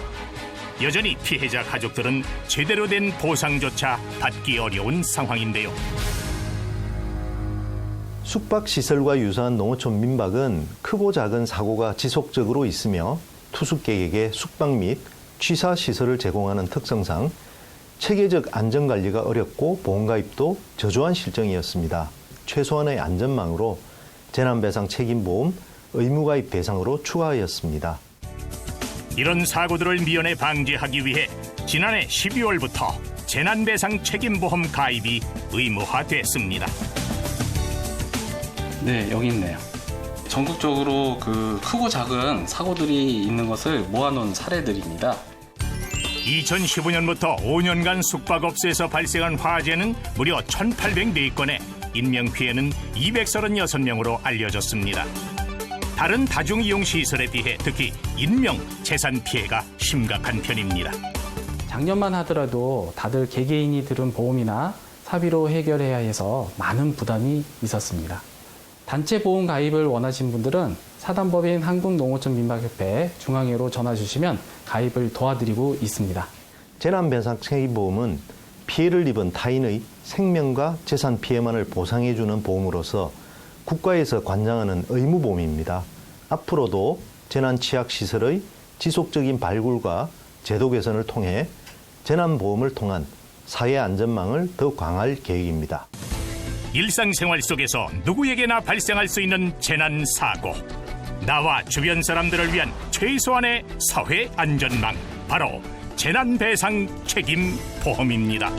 여전히 피해자 가족들은 제대로 된 보상조차 받기 어려운 상황인데요. 숙박시설과 유사한 농어촌 민박은 크고 작은 사고가 지속적으로 있으며 투숙객에게 숙박 및 취사시설을 제공하는 특성상 체계적 안전관리가 어렵고 보험가입도 저조한 실정이었습니다. 최소한의 안전망으로 재난배상 책임보험 의무가입 대상으로 추가하였습니다. 이런 사고들을 미연에 방지하기 위해 지난해 12월부터 재난배상 책임보험 가입이 의무화됐습니다. 네, 여기 있네요. 전국적으로 크고 작은 사고들이 있는 것을 모아놓은 사례들입니다. 2015년부터 5년간 숙박업소에서 발생한 화재는 무려 1,804건에 인명피해는 236명으로 알려졌습니다. 다른 다중이용시설에 비해 특히 인명, 재산 피해가 심각한 편입니다. 작년만 하더라도 다들 개개인이 들은 보험이나 사비로 해결해야 해서 많은 부담이 있었습니다. 단체 보험 가입을 원하신 분들은 사단법인 한국농어촌민박협회 중앙회로 전화 주시면 가입을 도와드리고 있습니다. 재난배상 책임보험은 피해를 입은 타인의 생명과 재산 피해만을 보상해주는 보험으로서 국가에서 관장하는 의무보험입니다. 앞으로도 재난취약시설의 지속적인 발굴과 제도 개선을 통해 재난보험을 통한 사회 안전망을 더 강화할 계획입니다. 일상생활 속에서 누구에게나 발생할 수 있는 재난사고. 나와 주변 사람들을 위한 최소한의 사회 안전망. 바로 재난배상 책임보험입니다.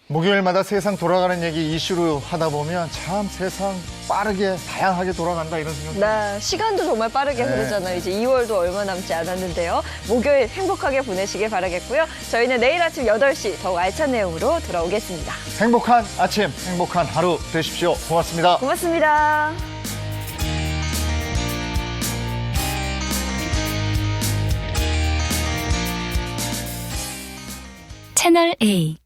목요일마다 세상 돌아가는 얘기 이슈로 하다 보면 참 세상 빠르게 다양하게 돌아간다 이런 생각이 네, 시간도 정말 빠르게 흐르잖아요. 이제 2월도 얼마 남지 않았는데요. 목요일 행복하게 보내시길 바라겠고요. 저희는 내일 아침 8시 더욱 알찬 내용으로 돌아오겠습니다. 행복한 아침, 행복한 하루 되십시오. 고맙습니다. 고맙습니다. 채널 A